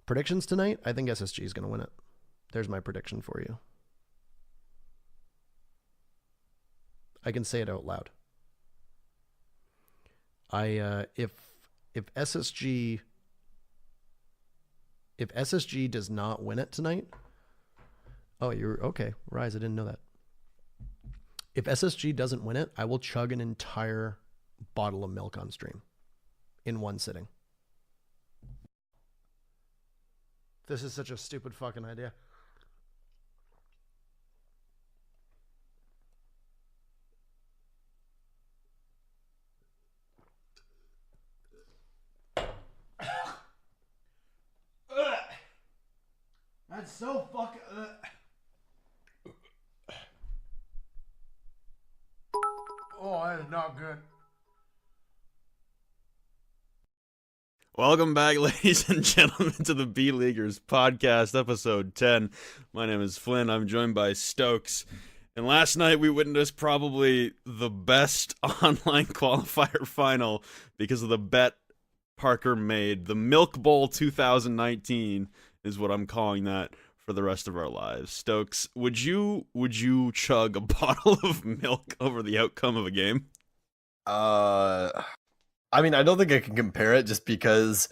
Predictions tonight? I think SSG is going to win it. There's my prediction for you. I can say it out loud. If SSG does not win it tonight, oh, you're okay, Rise. I didn't know that. If SSG doesn't win it, I will chug an entire bottle of milk on stream in one sitting. This is such a stupid fucking idea. That's so fucking... Oh, that is not good. Welcome back, ladies and gentlemen, to the B-Leaguers podcast, episode 10. My name is Flynn. I'm joined by Stokes. And last night we witnessed probably the best online qualifier final because of the bet Parker made. The Milk Bowl 2019 is what I'm calling that for the rest of our lives. Stokes, would you chug a bottle of milk over the outcome of a game? I mean, I don't think I can compare it just because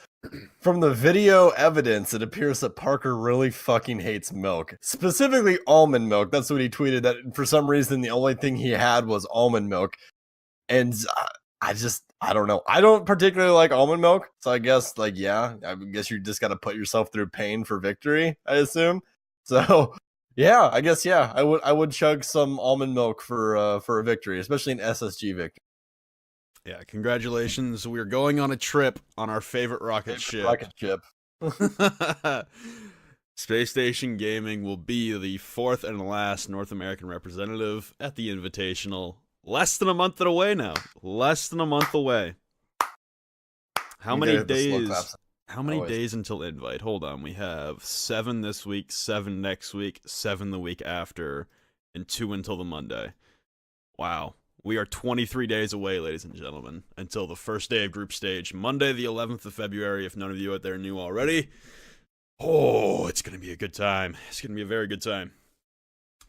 from the video evidence, it appears that Parker really fucking hates milk. Specifically almond milk. That's what he tweeted, that for some reason the only thing he had was almond milk. And I don't know. I don't particularly like almond milk. So I guess, I guess you just got to put yourself through pain for victory, I assume. So yeah, I guess, yeah, I would chug some almond milk for a victory, especially an SSG victory. Yeah, congratulations. We're going on a trip on our favorite rocket ship. Space Station Gaming will be the fourth and last North American representative at the Invitational. Less than a month away now. Less than a month away. How many days? How many days until invite? Hold on. We have 7 this week, 7 next week, 7 the week after, and 2 until the Monday. Wow. We are 23 days away, ladies and gentlemen, until the first day of group stage, Monday the 11th of February, if none of you out there knew already. Oh, it's going to be a good time. It's going to be a very good time.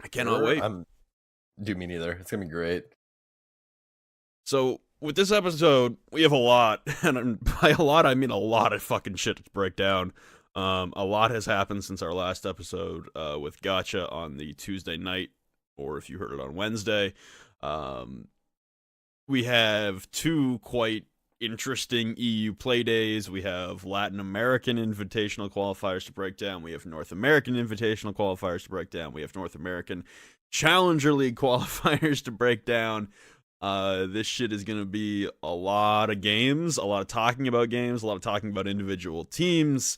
I cannot wait. Do me neither. It's going to be great. So, with this episode, we have a lot, and by a lot, I mean a lot of fucking shit to break down. A lot has happened since our last episode with Gotcha on the Tuesday night, or if you heard it on Wednesday. We have 2 quite interesting EU play days. We have Latin American Invitational qualifiers to break down. We have North American Invitational qualifiers to break down. We have North American Challenger League qualifiers to break down. This shit is going to be a lot of games, a lot of talking about games, a lot of talking about individual teams,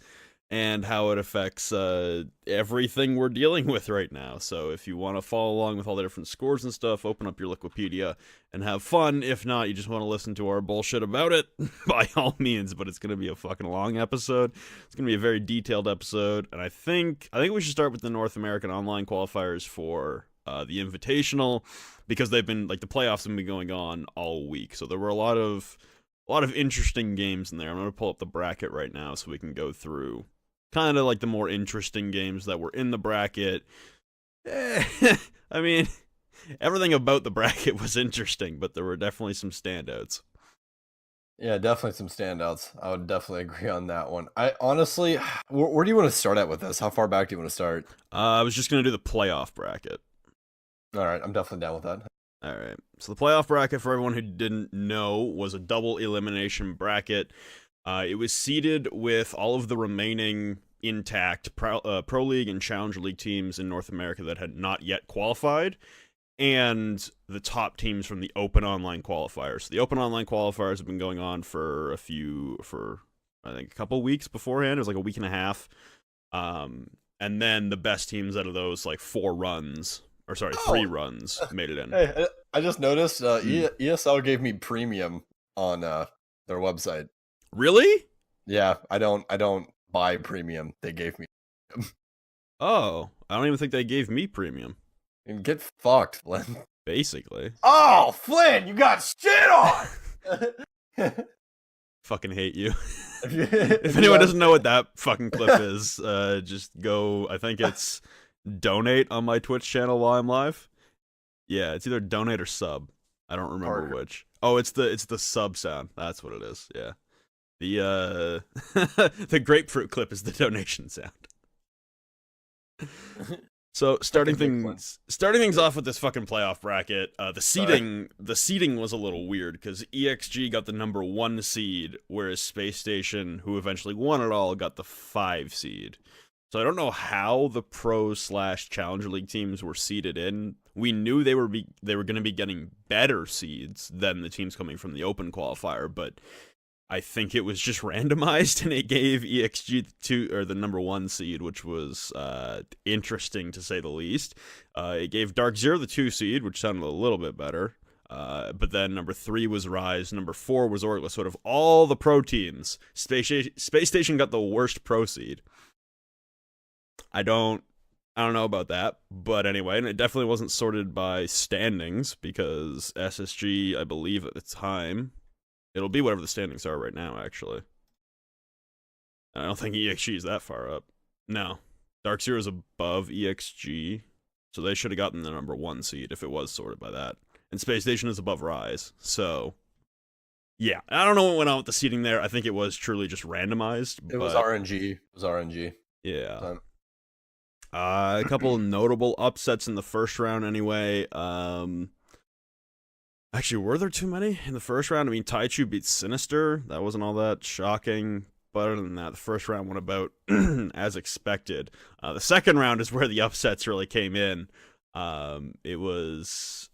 and how it affects everything we're dealing with right now. So if you want to follow along with all the different scores and stuff, open up your Wikipedia and have fun. If not, you just want to listen to our bullshit about it, by all means. But it's going to be a fucking long episode. It's going to be a very detailed episode. And I think we should start with the North American online qualifiers for the Invitational, because they've been, the playoffs have been going on all week. So there were a lot of interesting games in there. I'm going to pull up the bracket right now so we can go through kind of the more interesting games that were in the bracket. I mean, everything about the bracket was interesting, but there were definitely some standouts. Yeah, definitely some standouts. I would definitely agree on that one. I honestly, where do you want to start at with this? How far back do you want to start? I was just going to do the playoff bracket. All right, I'm definitely down with that. All right. So the playoff bracket, for everyone who didn't know, was a double elimination bracket. It was seeded with all of the remaining intact Pro League and Challenger League teams in North America that had not yet qualified, and the top teams from the Open Online qualifiers. So the Open Online qualifiers have been going on for I think a couple weeks beforehand. It was a week and a half. And then the best teams out of those 3 runs made it in. Hey, I just noticed ESL gave me premium on their website. Really? Yeah, I don't buy premium. They gave me premium. Oh, I don't even think they gave me premium. And get fucked, Flynn. Basically. Oh, Flynn, you got shit on! Fucking hate you. If anyone doesn't know what that fucking clip is, just go. I think it's donate on my Twitch channel while I'm live. Yeah, it's either donate or sub. I don't remember Parker. which. Oh, it's the sub sound. That's what it is. Yeah. The the grapefruit clip is the donation sound. So starting things off with this fucking playoff bracket, the seeding was a little weird because EXG got the number 1 seed, whereas Space Station, who eventually won it all, got the 5 seed. So I don't know how the pro/Challenger League teams were seeded in. We knew they were going to be getting better seeds than the teams coming from the Open qualifier, but I think it was just randomized, and it gave EXG the number 1 seed, which was interesting to say the least. It gave Dark Zero the 2 seed, which sounded a little bit better. But then number 3 was Rise, number 4 was Orgla. So out of all the pro teams, Space Station got the worst pro seed. I don't know about that, but anyway, and it definitely wasn't sorted by standings because SSG, I believe at the time. It'll be whatever the standings are right now, actually. I don't think EXG is that far up. No. Dark Zero is above EXG, so they should have gotten the number 1 seed if it was sorted by that. And Space Station is above Rise, so... Yeah, I don't know what went on with the seeding there. I think it was truly just randomized. It was RNG. It was RNG. Yeah. A couple notable upsets in the first round anyway. Actually, were there too many in the first round? I mean, Taichu beat Sinister. That wasn't all that shocking. But other than that, the first round went about as expected. The second round is where the upsets really came in. It was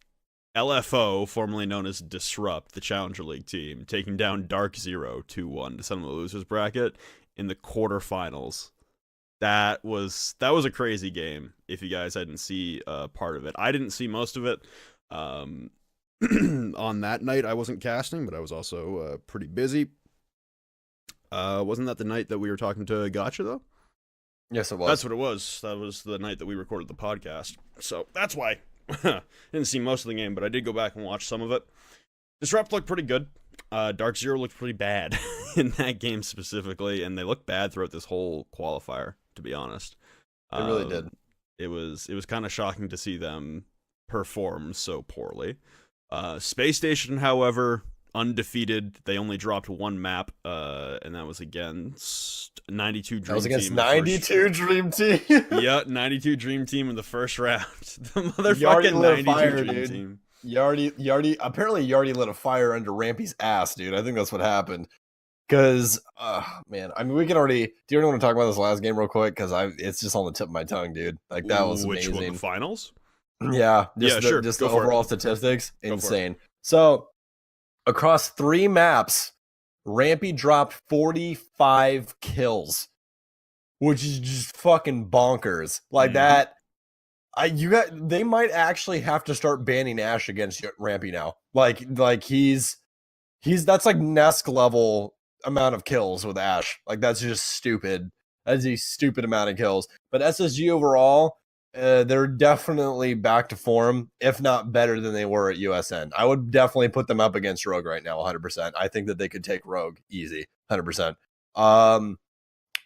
LFO, formerly known as Disrupt, the Challenger League team, taking down Dark Zero 2-1 to send them the losers bracket in the quarterfinals. That was a crazy game. If you guys hadn't seen part of it, I didn't see most of it. On that night, I wasn't casting, but I was also pretty busy. Wasn't that the night that we were talking to Gotcha, though? Yes, it was. That's what it was. That was the night that we recorded the podcast. So that's why. Didn't see most of the game, but I did go back and watch some of it. Disrupt looked pretty good. Dark Zero looked pretty bad in that game specifically, and they looked bad throughout this whole qualifier, to be honest. They really did. It was kind of shocking to see them perform so poorly. Space Station, however, undefeated. They only dropped 1 map, and that was against 92 Dream Team. That was against 92 Dream Team. Yeah, 92 Dream Team in the first round. The motherfucking 92 fire, Dream dude. Team. You already lit a fire under Rampy's ass, dude. I think that's what happened. Because, man, I mean, we can already. Do you want to talk about this last game real quick? Because it's just on the tip of my tongue, dude. Like that was amazing. Which one? The finals? Yeah, sure. Just Go the for overall it. statistics, insane. So, across 3 maps, Rampy dropped 45 kills, which is just fucking bonkers. Like that. They might actually have to start banning Ash against Rampy now. Like he's that's like Nesk level amount of kills with Ash. Like that's just stupid. That's a stupid amount of kills. But SSG overall, they're definitely back to form, if not better than they were at USN. I would definitely put them up against Rogue right now, 100%. I think that they could take Rogue easy, 100%.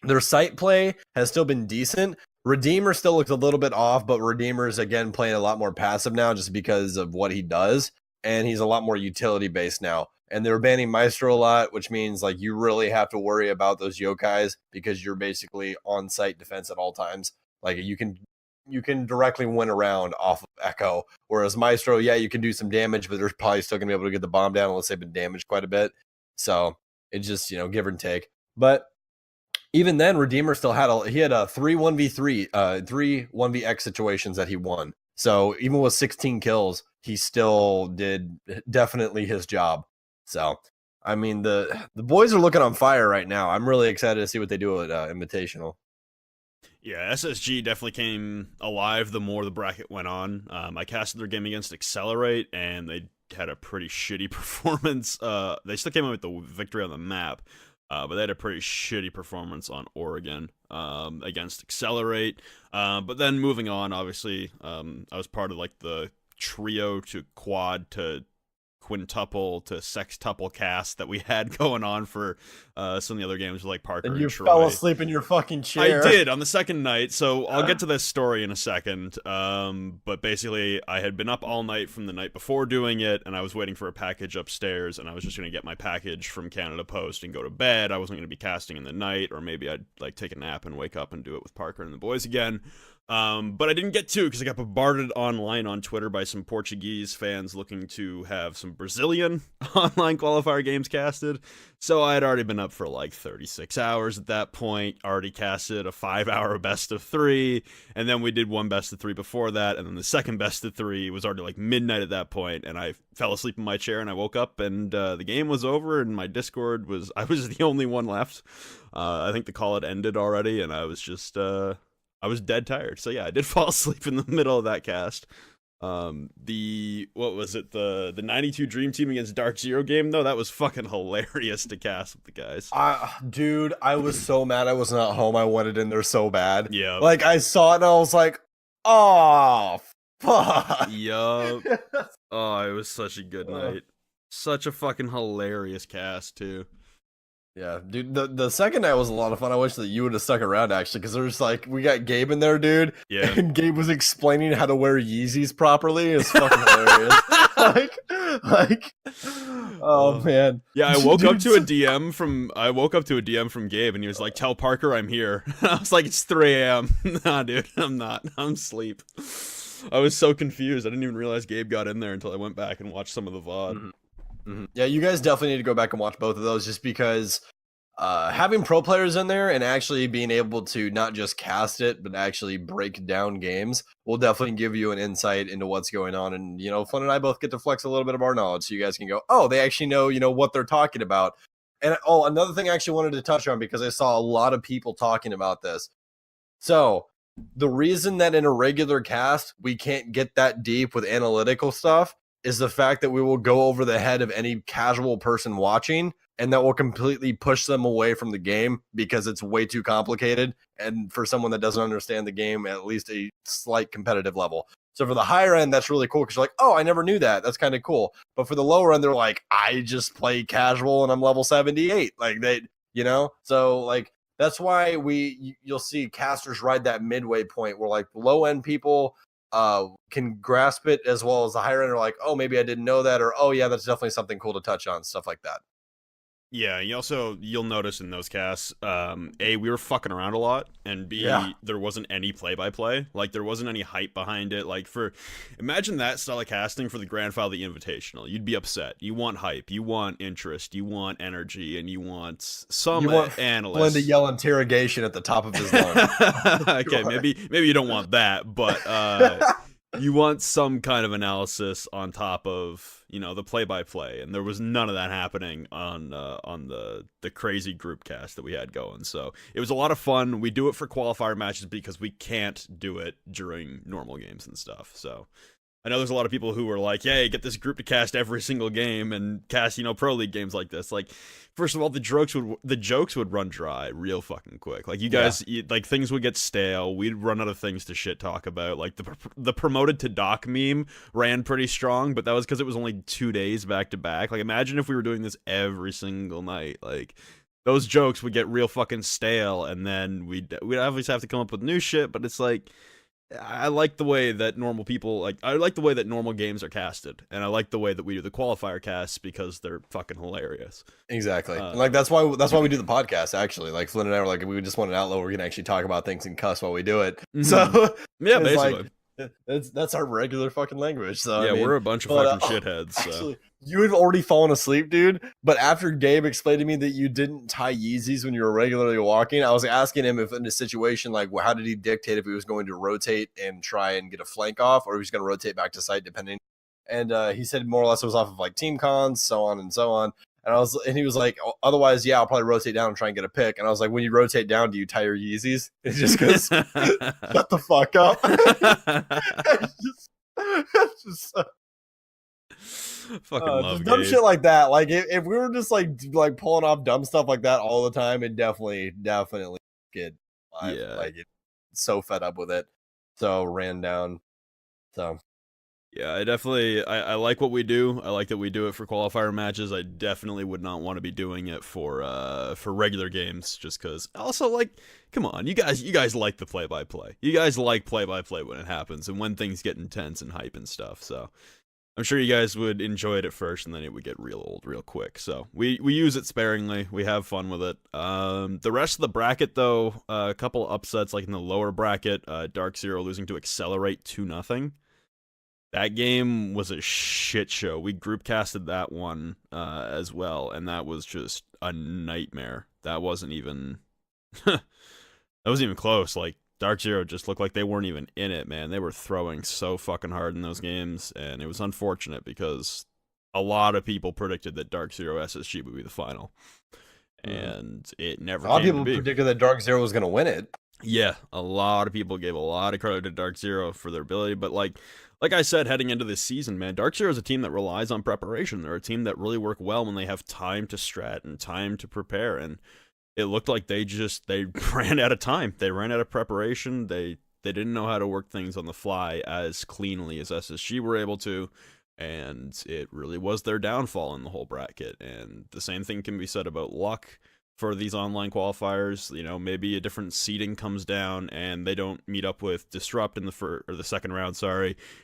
Their site play has still been decent. Redeemer still looks a little bit off, but Redeemer's again playing a lot more passive now just because of what he does, and he's a lot more utility based now. And they're banning Maestro a lot, which means like you really have to worry about those yokais because you're basically on site defense at all times. Like you can directly win around off of Echo, whereas Maestro, yeah, you can do some damage, but they're probably still gonna be able to get the bomb down unless they've been damaged quite a bit. So it's just give and take. But even then, Redeemer still had a 3 1v3, 3 1vx situations that he won. So even with 16 kills, he still did definitely his job. So I mean, the boys are looking on fire right now. I'm really excited to see what they do at Invitational. Yeah, SSG definitely came alive the more the bracket went on. I casted their game against Accelerate, and they had a pretty shitty performance. They still came out with the victory on the map, but they had a pretty shitty performance on Oregon against Accelerate. But then moving on, obviously, I was part of like the trio to quad to quintuple to sextuple cast that we had going on for some of the other games like Parker And and you Troy. fell asleep in your fucking chair. I did on the second night, so I'll get to this story in a second. But basically, I had been up all night from the night before doing it, and I was waiting for a package upstairs, and I was just going to get my package from Canada Post and go to bed. I wasn't going to be casting in the night, or maybe I'd like take a nap and wake up and do it with Parker and the boys again. But I didn't get to because I got bombarded online on Twitter by some Portuguese fans looking to have some Brazilian online qualifier games casted. So I had already been up for like 36 hours at that point, already casted a 5-hour best of 3, and then we did one best of 3 before that, and then the second best of 3 was already like midnight at that point, and I fell asleep in my chair, and I woke up, and the game was over, and my Discord I was the only one left. I think the call had ended already, and I was just... I was dead tired. So yeah, I did fall asleep in the middle of that cast. What was it? The 92 Dream Team against Dark Zero game though, that was fucking hilarious to cast with the guys. Dude, I was so mad I was not home. I wanted in there so bad. Yeah. Like I saw it and I was like, oh fuck. Yup. Oh, it was such a good night. Such a fucking hilarious cast too. Yeah, dude, the second night was a lot of fun. I wish that you would have stuck around, actually, because there's like, we got Gabe in there, dude. Yeah. And Gabe was explaining how to wear Yeezys properly. It's fucking hilarious. Oh, man. Yeah, I woke up to a DM from Gabe, and he was like, "Tell Parker I'm here." I was like, "It's 3 a.m." Nah, dude, I'm not. I'm asleep. I was so confused. I didn't even realize Gabe got in there until I went back and watched some of the VOD. Mm-hmm. Mm-hmm. Yeah, you guys definitely need to go back and watch both of those, just because having pro players in there and actually being able to not just cast it, but actually break down games will definitely give you an insight into what's going on. And, you know, Flynn and I both get to flex a little bit of our knowledge, so you guys can go, oh, they actually know, what they're talking about. And, another thing I actually wanted to touch on, because I saw a lot of people talking about this. So the reason that in a regular cast, we can't get that deep with analytical stuff is the fact that we will go over the head of any casual person watching, and that will completely push them away from the game because it's way too complicated, and for someone that doesn't understand the game at least a slight competitive level. So for the higher end, that's really cool because you're like, oh, I never knew that. That's kind of cool. But for the lower end, they're like, I just play casual and I'm level 78. Like so like that's why you'll see casters ride that midway point where like low end people can grasp it, as well as the higher end are like, oh, maybe I didn't know that, or oh yeah, that's definitely something cool to touch on, stuff like that. Yeah, you'll notice in those casts, A, we were fucking around a lot, and B, there wasn't any play-by-play. Like, there wasn't any hype behind it. Like, imagine that style of casting for the Grand Finale Invitational. You'd be upset. You want hype, you want interest, you want energy, and you want some analysts. Flynn to yell interrogation at the top of his lungs. Okay, maybe you don't want that, but you want some kind of analysis on top of, the play-by-play, and there was none of that happening on the crazy group cast that we had going. So it was a lot of fun. We do it for qualifier matches because we can't do it during normal games and stuff. So I know there's a lot of people who are like, "Hey, get this group to cast every single game and cast, pro league games like this." Like, first of all, the jokes would run dry real fucking quick. Like, you guys, like, things would get stale. We'd run out of things to shit talk about. Like, the promoted to doc meme ran pretty strong, but that was because it was only 2 days back to back. Like, imagine if we were doing this every single night. Like, those jokes would get real fucking stale, and then we'd obviously have to come up with new shit. But it's like, I like the way that normal games are casted, and I like the way that we do the qualifier casts because they're fucking hilarious. Exactly. And like that's why we do the podcast, actually. Like Flynn and I were like, we just want an outlet where we can actually talk about things and cuss while we do it. Mm-hmm. So yeah, basically. Like, that's our regular fucking language. So yeah, we're a bunch of fucking shitheads. So. Actually, you had already fallen asleep, dude. But after Gabe explained to me that you didn't tie Yeezys when you were regularly walking, I was asking him if in a situation like, how did he dictate if he was going to rotate and try and get a flank off, or if he was going to rotate back to site, depending. And he said more or less it was off of like team cons, so on and so on. And he was like, otherwise, yeah, I'll probably rotate down and try and get a pick. And I was like, when you rotate down, do you tie your Yeezys? And he just goes, shut the fuck up. Fucking love dumb shit like that. Like if we were just like pulling off dumb stuff like that all the time, it definitely get like it's so fed up with it. So ran down. So Yeah, I like what we do. I like that we do it for qualifier matches. I definitely would not want to be doing it for regular games, just because. Also, like, come on, you guys like the play by play. You guys like play by play when it happens and when things get intense and hype and stuff. So I'm sure you guys would enjoy it at first, and then it would get real old real quick. So we use it sparingly. We have fun with it. The rest of the bracket, though, a couple upsets, like in the lower bracket, Dark Zero losing to Accelerate 2-0. That game was a shit show. We group casted that one as well, and that was just a nightmare. That wasn't even that wasn't even close. Like Dark Zero just looked like they weren't even in it, man. They were throwing so fucking hard in those games, and it was unfortunate because a lot of people predicted that Dark Zero SSG would be the final, and it never. A lot of came people to be. predicted that Dark Zero was going to win it. Yeah, a lot of people gave a lot of credit to Dark Zero for their ability, but like I said, heading into this season, man, Dark Zero is a team that relies on preparation. They're a team that really work well when they have time to strat and time to prepare, and it looked like they ran out of time. They ran out of preparation. They didn't know how to work things on the fly as cleanly as SSG were able to, and it really was their downfall in the whole bracket. And the same thing can be said about luck for these online qualifiers. You know, maybe a different seeding comes down and they don't meet up with Disrupt in the second round,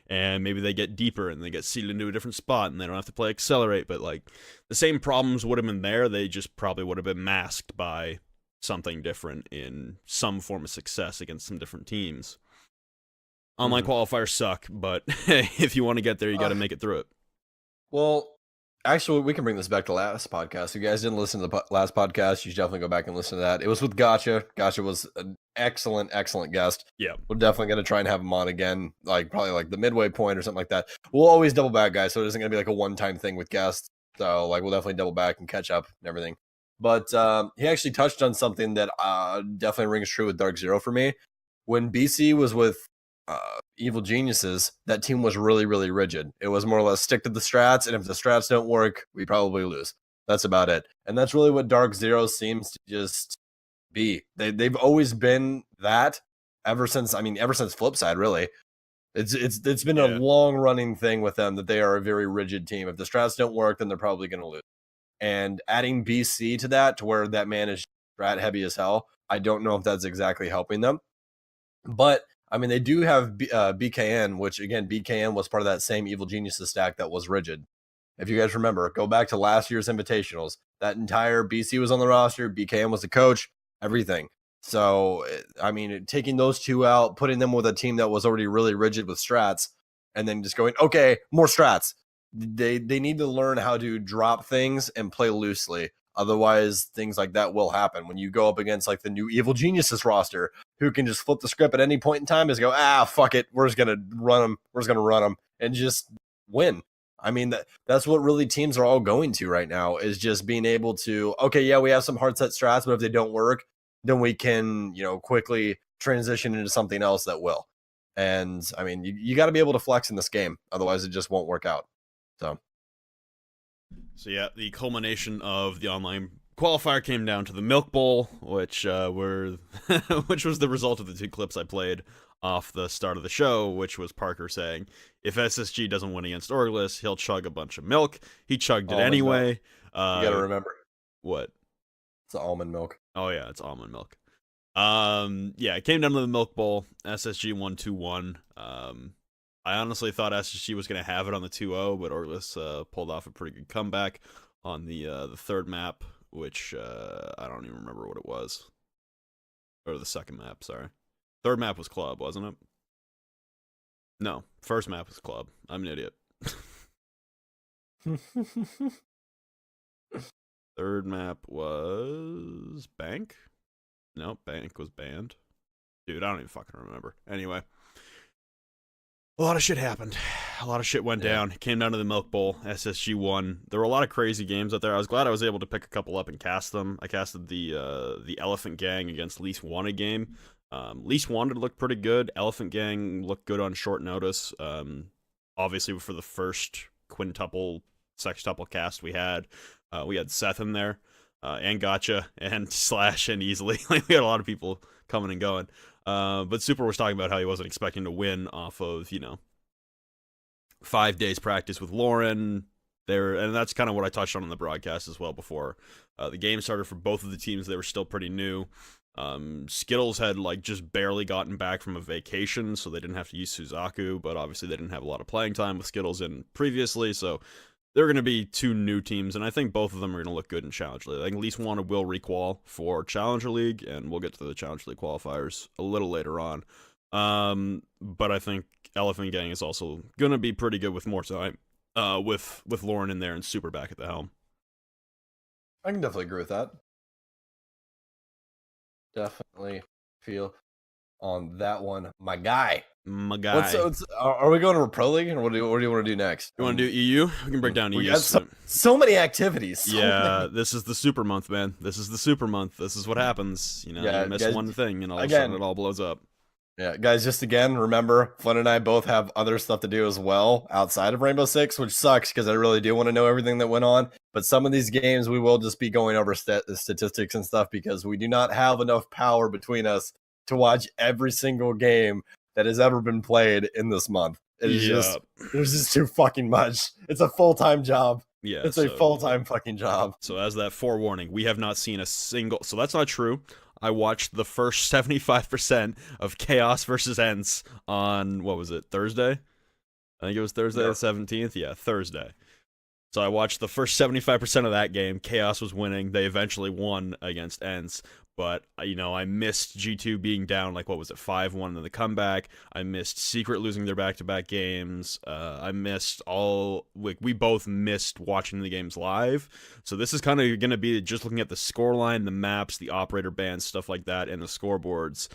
and maybe they get deeper and they get seeded into a different spot and they don't have to play Accelerate, but like the same problems would have been there. They just probably would have been masked by something different in some form of success against some different teams. Online qualifiers suck, but if you want to get there, you got to make it through it. Well, actually, we can bring this back to last podcast. If you guys didn't listen to the last podcast, you should definitely go back and listen to that. It was with Gotcha. Gotcha was an excellent guest. Yeah. We're definitely going to try and have him on again, probably like the midway point or something like that. We'll always double back, guys, so it isn't going to be like a one-time thing with guests. So, we'll definitely double back and catch up and everything. But he actually touched on something that definitely rings true with Dark Zero for me. When BC was with Evil Geniuses, that team was really, really rigid. It was more or less stick to the strats, and if the strats don't work, we probably lose. That's about it. And that's really what Dark Zero seems to just be. They've always been that ever since Flipside, really. It's been a long running thing with them that they are a very rigid team. If the strats don't work, then they're probably going to lose. And adding BC to that, to where that man is strat heavy as hell, I don't know if that's exactly helping them. But I mean, they do have BKN, which, again, BKN was part of that same Evil Geniuses stack that was rigid. If you guys remember, go back to last year's Invitationals. That entire BC was on the roster. BKN was the coach, everything. So, I mean, taking those two out, putting them with a team that was already really rigid with strats, and then just going, okay, more strats. They need to learn how to drop things and play loosely. Otherwise, things like that will happen. When you go up against like the new Evil Geniuses roster, who can just flip the script at any point in time, is go, fuck it, we're just gonna run them. We're just gonna run them and just win. I mean, that's what really teams are all going to right now, is just being able to, okay, yeah, we have some hard set strats, but if they don't work, then we can, quickly transition into something else that will. And I mean, you got to be able to flex in this game, otherwise it just won't work out. So yeah, the culmination of the online qualifier came down to the Milk Bowl, which which was the result of the two clips I played off the start of the show, which was Parker saying, if SSG doesn't win against Orglis, he'll chug a bunch of milk. He chugged it anyway. You gotta remember. What? It's almond milk. Oh yeah, it's almond milk. Yeah, it came down to the Milk Bowl. SSG won 2-1. I honestly thought SSG was going to have it on the 2-0, but Orglis pulled off a pretty good comeback on the third map, which I don't even remember what it was. Or the second map, sorry. Third map was Club, wasn't it? No, first map was Club. I'm an idiot. Third map was Bank? No, Bank was banned. Dude, I don't even fucking remember. Anyway. A lot of shit happened. A lot of shit went down. It came down to the Milk Bowl. SSG won. There were a lot of crazy games out there. I was glad I was able to pick a couple up and cast them. I casted the Elephant Gang against Least Wanted game. Least Wanted looked pretty good. Elephant Gang looked good on short notice. Obviously, for the first quintuple, sextuple cast we had Seth in there, and Gotcha, and Slash, and Easily. Like, we had a lot of people coming and going. But Super was talking about how he wasn't expecting to win off of, 5 days practice with Lauren. And that's kind of what I touched on in the broadcast as well before the game started for both of the teams. They were still pretty new. Skittles had like just barely gotten back from a vacation, so they didn't have to use Suzaku, but obviously they didn't have a lot of playing time with Skittles in previously, so they're going to be two new teams, and I think both of them are going to look good in Challenge League. I think at least one will requal for Challenger League, and we'll get to the Challenge League qualifiers a little later on. But I think Elephant Gang is also going to be pretty good with more time, with Lauren in there and Super back at the helm. I can definitely agree with that. Definitely feel on that one, my guy. My guy. Are we going to a Pro League, or what do you want to do next? You want to do EU? We can break down EU. We got so many activities. This is the SuperMonth, man. This is the SuperMonth. This is what happens. You miss guys, one thing, and all of a sudden it all blows up. Yeah, guys, just again, remember, Flynn and I both have other stuff to do as well outside of Rainbow Six, which sucks because I really do want to know everything that went on. But some of these games, we will just be going over statistics and stuff because we do not have enough power between us to watch every single game that has ever been played in this month. It is there's just too fucking much. It's a full-time job. Yeah, it's a full-time fucking job. So as that forewarning, we have not seen a single. So that's not true. I watched the first 75% of Chaos versus Ents on, what was it, Thursday? I think it was Thursday the 17th. Yeah, Thursday. So I watched the first 75% of that game. Chaos was winning. They eventually won against Ents. But, I missed G2 being down, 5-1 in the comeback. I missed Secret losing their back-to-back games. I missed we both missed watching the games live. So this is kind of going to be just looking at the scoreline, the maps, the operator bands, stuff like that, and the scoreboards.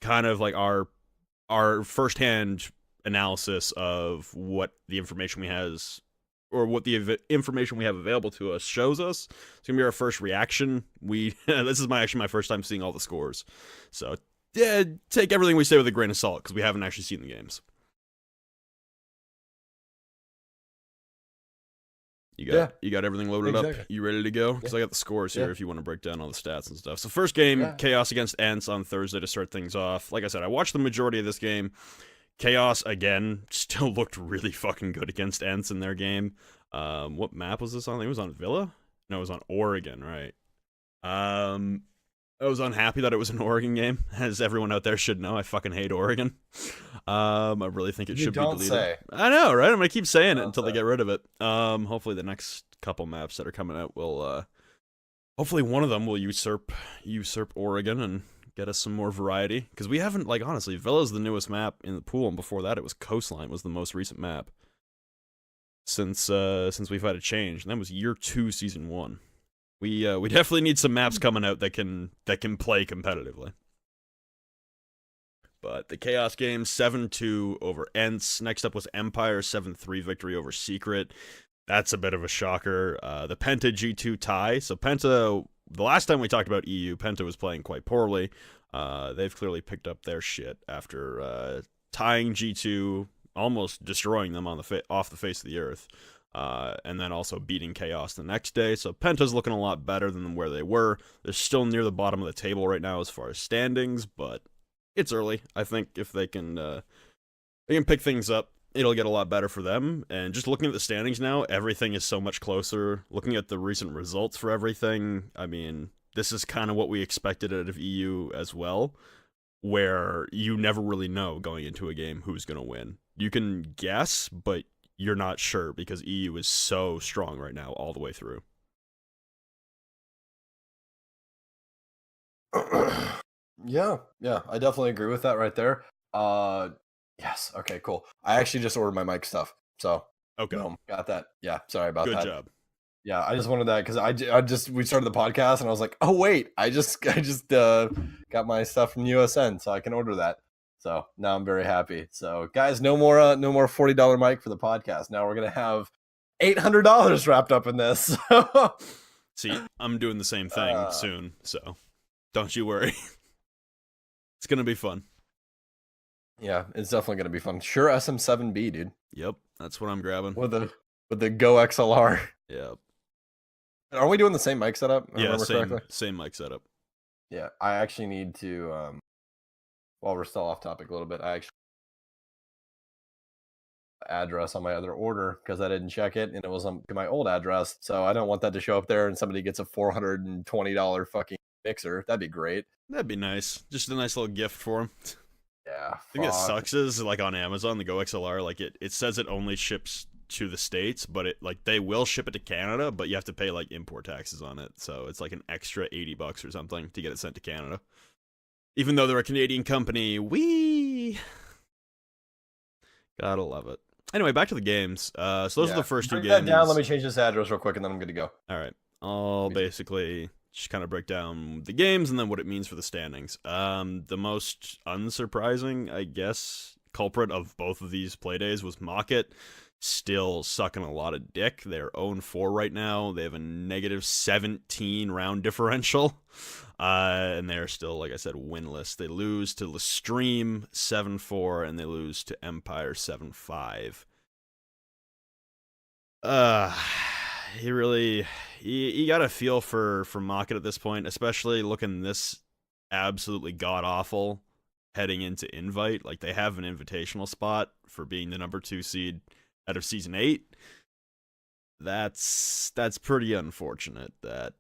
Kind of like our firsthand analysis of what the information we has, or what the information we have available to us shows us. It's gonna be our first reaction. This is actually my first time seeing all the scores, so yeah, take everything we say with a grain of salt because we haven't actually seen the games. You got everything loaded up. You ready to go? Because I got the scores here if you want to break down all the stats and stuff. So first game, Chaos against Ents on Thursday to start things off. Like I said, I watched the majority of this game. Chaos, again, still looked really fucking good against Ents in their game. What map was this on? I think it was on Villa? No, it was on Oregon, right? I was unhappy that it was an Oregon game, as everyone out there should know. I fucking hate Oregon. I really think it should be deleted. I know, right? I'm gonna keep saying it until they get rid of it. Hopefully the next couple maps that are coming out will, hopefully one of them will usurp Oregon and get us some more variety, because we haven't, honestly, Villa's the newest map in the pool, and before that it was Coastline was the most recent map since we've had a change, and that was year 2 season 1. We definitely need some maps coming out that can play competitively. But the Chaos game, 7-2 over Ents. Next up was Empire, 7-3 victory over Secret. That's a bit of a shocker. The Penta G2 tie. So Penta, the last time we talked about EU, Penta was playing quite poorly. They've clearly picked up their shit after tying G2, almost destroying them on off the face of the earth, and then also beating Chaos the next day. So Penta's looking a lot better than where they were. They're still near the bottom of the table right now as far as standings, but it's early. I think if they can pick things up, it'll get a lot better for them. And just looking at the standings now, everything is so much closer. Looking at the recent results for everything, I mean, this is kind of what we expected out of EU as well, where you never really know going into a game who's going to win. You can guess, but you're not sure because EU is so strong right now all the way through. Yeah, I definitely agree with that right there. Yes, okay, cool. I actually just ordered my mic stuff, so okay, got that. Yeah, sorry about that. Good job. Yeah, I just wanted that because we started the podcast and I was like, oh wait, I just got my stuff from USN, so I can order that. So now I'm very happy. So guys, no more $40 mic for the podcast. Now we're gonna have $800 wrapped up in this. See, I'm doing the same thing soon, so don't you worry. It's gonna be fun. Yeah, it's definitely gonna be fun. Sure, SM7B, dude. Yep, that's what I'm grabbing. With the Go XLR. Yep. Are we doing the same mic setup? Yeah, same mic setup. Yeah, I actually need to. While we're still off topic a little bit, address on my other order because I didn't check it and it was on to my old address. So I don't want that to show up there and somebody gets a $420 fucking mixer. That'd be great. That'd be nice. Just a nice little gift for him. Yeah. I think it sucks is like on Amazon, the Go XLR, like it says it only ships to the States, but it like they will ship it to Canada, but you have to pay like import taxes on it. So it's like an extra $80 or something to get it sent to Canada. Even though they're a Canadian company, gotta love it. Anyway, back to the games. So those are the first two Break games. that down. Let me change this address real quick, and then I'm good to go. All right. I'll basically just kind of break down the games and then what it means for the standings. The most unsurprising, I guess, culprit of both of these playdays was Mocket. Still sucking a lot of dick. They're 0-4 right now. They have a negative 17 round differential. And they're still, like I said, winless. They lose to Lestream 7-4, and they lose to Empire 7-5. You got to feel for Mocket at this point, especially looking this absolutely god-awful heading into Invite. Like, they have an invitational spot for being the number 2 seed out of Season 8. That's pretty unfortunate that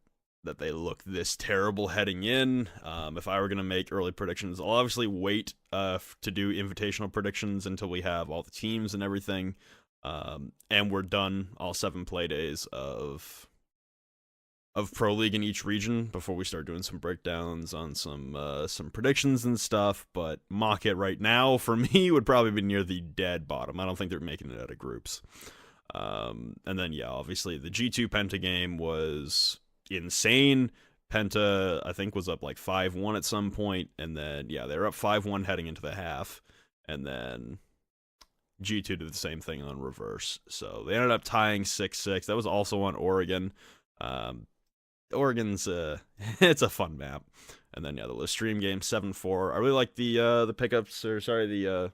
they look this terrible heading in. If I were going to make early predictions, I'll obviously wait to do invitational predictions until we have all the teams and everything. And we're done all 7 play days of Pro League in each region before we start doing some breakdowns on some predictions and stuff. But Mocket right now, for me, would probably be near the dead bottom. I don't think they're making it out of groups. And then, yeah, obviously the G2 Penta game was insane. Penta, I think, was up like 5-1 at some point. And then, yeah, they were up 5-1 heading into the half. And then G2 did the same thing on reverse. So they ended up tying 6-6. That was also on Oregon. Oregon's it's a fun map. And then, yeah, the Lestream game 7-4. I really like the pickups, or sorry, the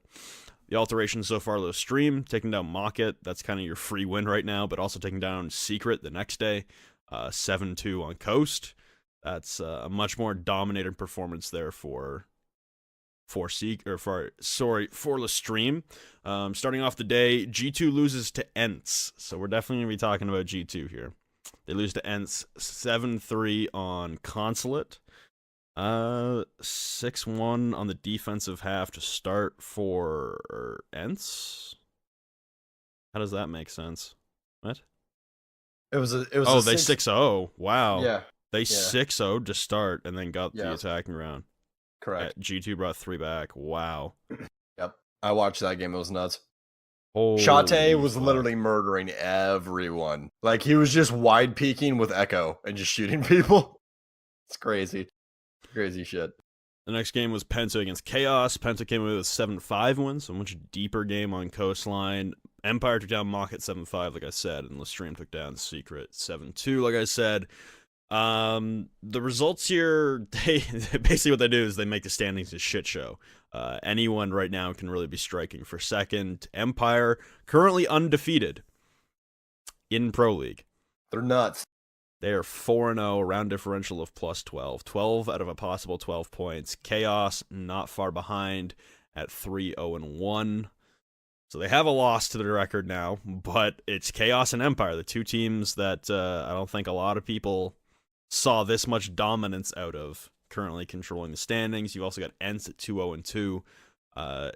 alterations so far. Lestream taking down Mocket. That's kind of your free win right now, but also taking down Secret the next day. 7-2 on Coast. That's a much more dominated performance there for Lestream. Starting off the day, G2 loses to Ents. So we're definitely going to be talking about G2 here. They lose to Ents 7-3 on Consulate. 6-1 on the defensive half to start for Ents. How does that make sense? What? It was they 6-0. Wow. Yeah. They 6-0 to start and then got the attacking round. Correct. G2 brought 3 back. Wow. Yep. I watched that game. It was nuts. Holy Shate was fuck. literally murdering everyone. Like, he was just wide peeking with Echo and just shooting people. It's crazy. Crazy shit. The next game was Penta against Chaos. Penta came away with 7-5 wins, so a much deeper game on Coastline. Empire took down Mocket 7-5, like I said, and Lestream took down Secret 7-2, like I said. The results here, they basically what they do is they make the standings a shit show. Anyone right now can really be striking for second. Empire, currently undefeated in Pro League. They're nuts. They are 4-0, round differential of plus 12. 12 out of a possible 12 points. Chaos, not far behind at 3-0-1. So they have a loss to their record now, but it's Chaos and Empire, the two teams that I don't think a lot of people saw this much dominance out of, currently controlling the standings. You've also got Ents at 2-0-2,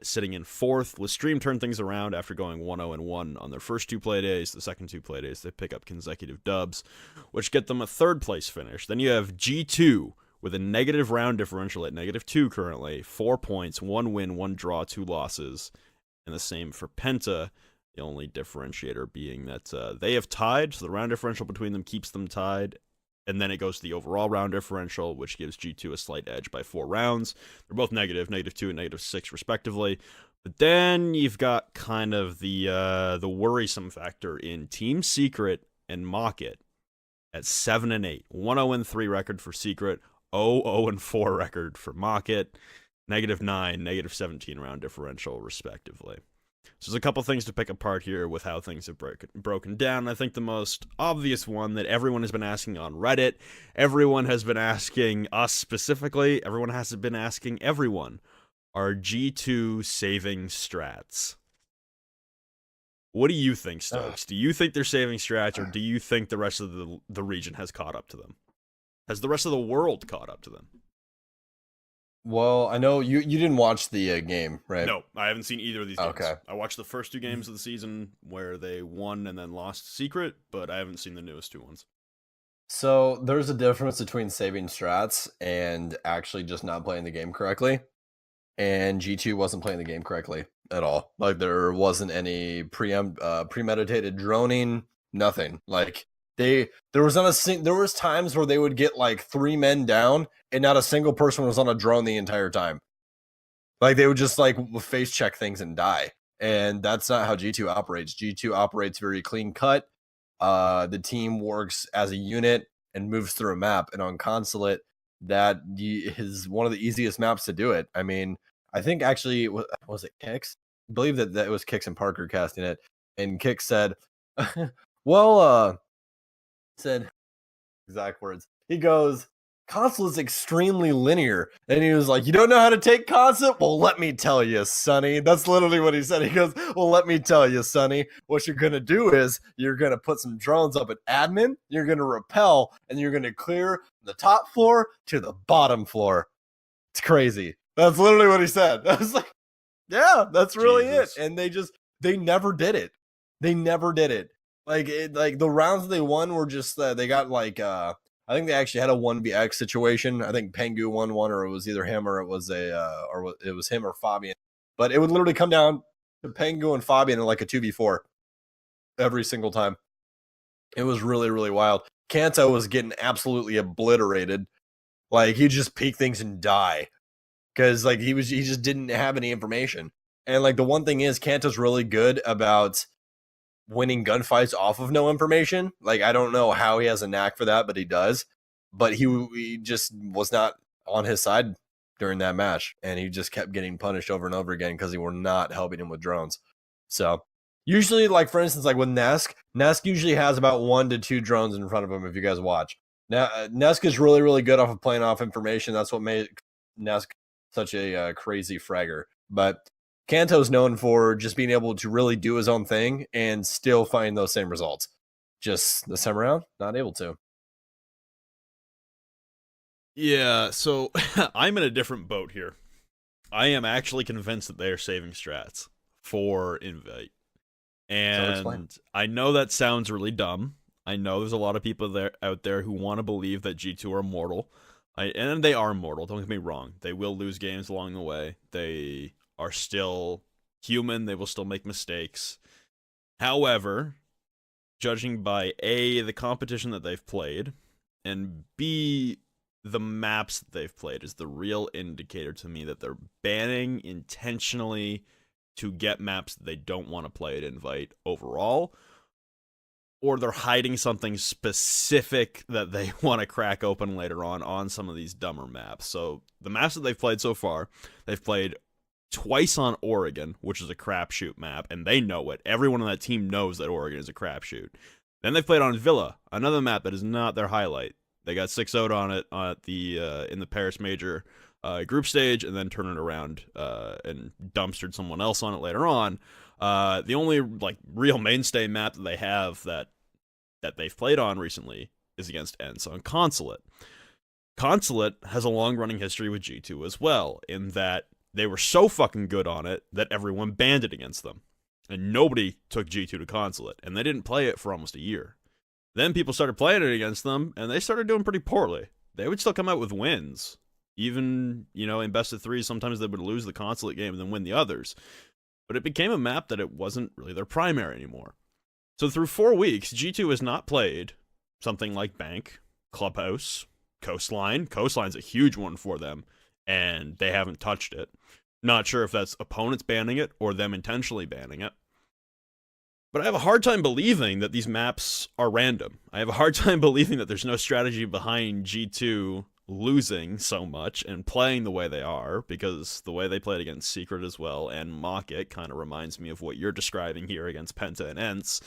sitting in 4th. Lestream turned things around after going 1-0-1 on their first 2 play days. The second 2 play days, they pick up consecutive dubs, which get them a 3rd place finish. Then you have G2 with a negative round differential at -2 currently, 4 points, 1 win, 1 draw, 2 losses, and the same for Penta. The only differentiator being that they have tied, so the round differential between them keeps them tied. And then it goes to the overall round differential, which gives G2 a slight edge by 4 rounds. They're both negative, -2 and -6 respectively. But then you've got kind of the worrisome factor in Team Secret and Mocket at 7-8. 1-0-3 record for Secret, 0-0-4 record for Mocket, -9, -17 round differential respectively. So there's a couple things to pick apart here with how things have broken down. I think the most obvious one that everyone has been asking on Reddit, everyone has been asking us specifically, everyone has been asking everyone, are G2 saving strats? What do you think, Stokes? Do you think they're saving strats, or do you think the rest of the region has caught up to them? Has the rest of the world caught up to them? Well, I know you didn't watch the game, right? No, I haven't seen either of these games. Okay. I watched the first 2 games of the season where they won and then lost secret, but I haven't seen the newest 2 ones. So there's a difference between saving strats and actually just not playing the game correctly. And G2 wasn't playing the game correctly at all. Like there wasn't any premeditated droning, nothing. Like there was times where they would get like 3 men down and not a single person was on a drone the entire time. Like they would just like face check things and die. And that's not how G2 operates. G2 operates very clean cut. The team works as a unit and moves through a map. And on Consulate, that is one of the easiest maps to do it. I mean, I think actually, was it Kix? I believe that it was Kix and Parker casting it. And Kix said, said exact words. He goes, Console is extremely linear. And he was like, you don't know how to take Console? Well, let me tell you, Sonny. That's literally what he said. He goes, well, let me tell you, Sonny. What you're going to do is you're going to put some drones up at admin. You're going to rappel. And you're going to clear the top floor to the bottom floor. It's crazy. That's literally what he said. I was like, yeah, that's really Jesus. it. And they never did it. They never did it. Like the rounds they won were just, they got like, I think they actually had a 1vx situation. I think Pengu won one, or it was either him or it was it was him or Fabian. But it would literally come down to Pengu and Fabian in like a 2v4 every single time. It was really, really wild. Kanto was getting absolutely obliterated. Like he'd just peek things and die. Because like he just didn't have any information. And like the one thing is Kanto's really good about winning gunfights off of no information. Like I don't know how he has a knack for that, but he does. But he just was not on his side during that match, and he just kept getting punished over and over again because he were not helping him with drones. So usually, like for instance, like with Nesk usually has about 1 to 2 drones in front of him. If you guys watch, now Nesk is really, really good off of playing off information. That's what made Nesk such a crazy fragger. But Kanto's known for just being able to really do his own thing and still find those same results. Just this time around, not able to. Yeah, so I'm in a different boat here. I am actually convinced that they are saving strats for Invite. And I know that sounds really dumb. I know there's a lot of people out there who want to believe that G2 are mortal. And they are mortal, don't get me wrong. They will lose games along the way. They are still human. They will still make mistakes. However, judging by A, the competition that they've played, and B, the maps that they've played is the real indicator to me that they're banning intentionally to get maps that they don't want to play at Invite overall, or they're hiding something specific that they want to crack open later on some of these dumber maps. So the maps that they've played so far, they've played twice on Oregon, which is a crapshoot map, and they know it. Everyone on that team knows that Oregon is a crapshoot. Then they've played on Villa, another map that is not their highlight. They got 6-0'd on it in the Paris Major group stage, and then turned it around and dumpstered someone else on it later on. The only like real mainstay map that they have that they've played on recently is against ENCE on Consulate. Consulate has a long-running history with G2 as well, in that they were so fucking good on it that everyone banned it against them. And nobody took G2 to Consulate, and they didn't play it for almost a year. Then people started playing it against them, and they started doing pretty poorly. They would still come out with wins. Even, in best of 3, sometimes they would lose the Consulate game and then win the others. But it became a map that it wasn't really their primary anymore. So through 4 weeks, G2 has not played something like Bank, Clubhouse, Coastline. Coastline's a huge one for them, and they haven't touched it. Not sure if that's opponents banning it or them intentionally banning it. But I have a hard time believing that these maps are random. I have a hard time believing that there's no strategy behind G2 losing so much and playing the way they are, because the way they played against Secret as well and Mock It kind of reminds me of what you're describing here against Penta and ENCE.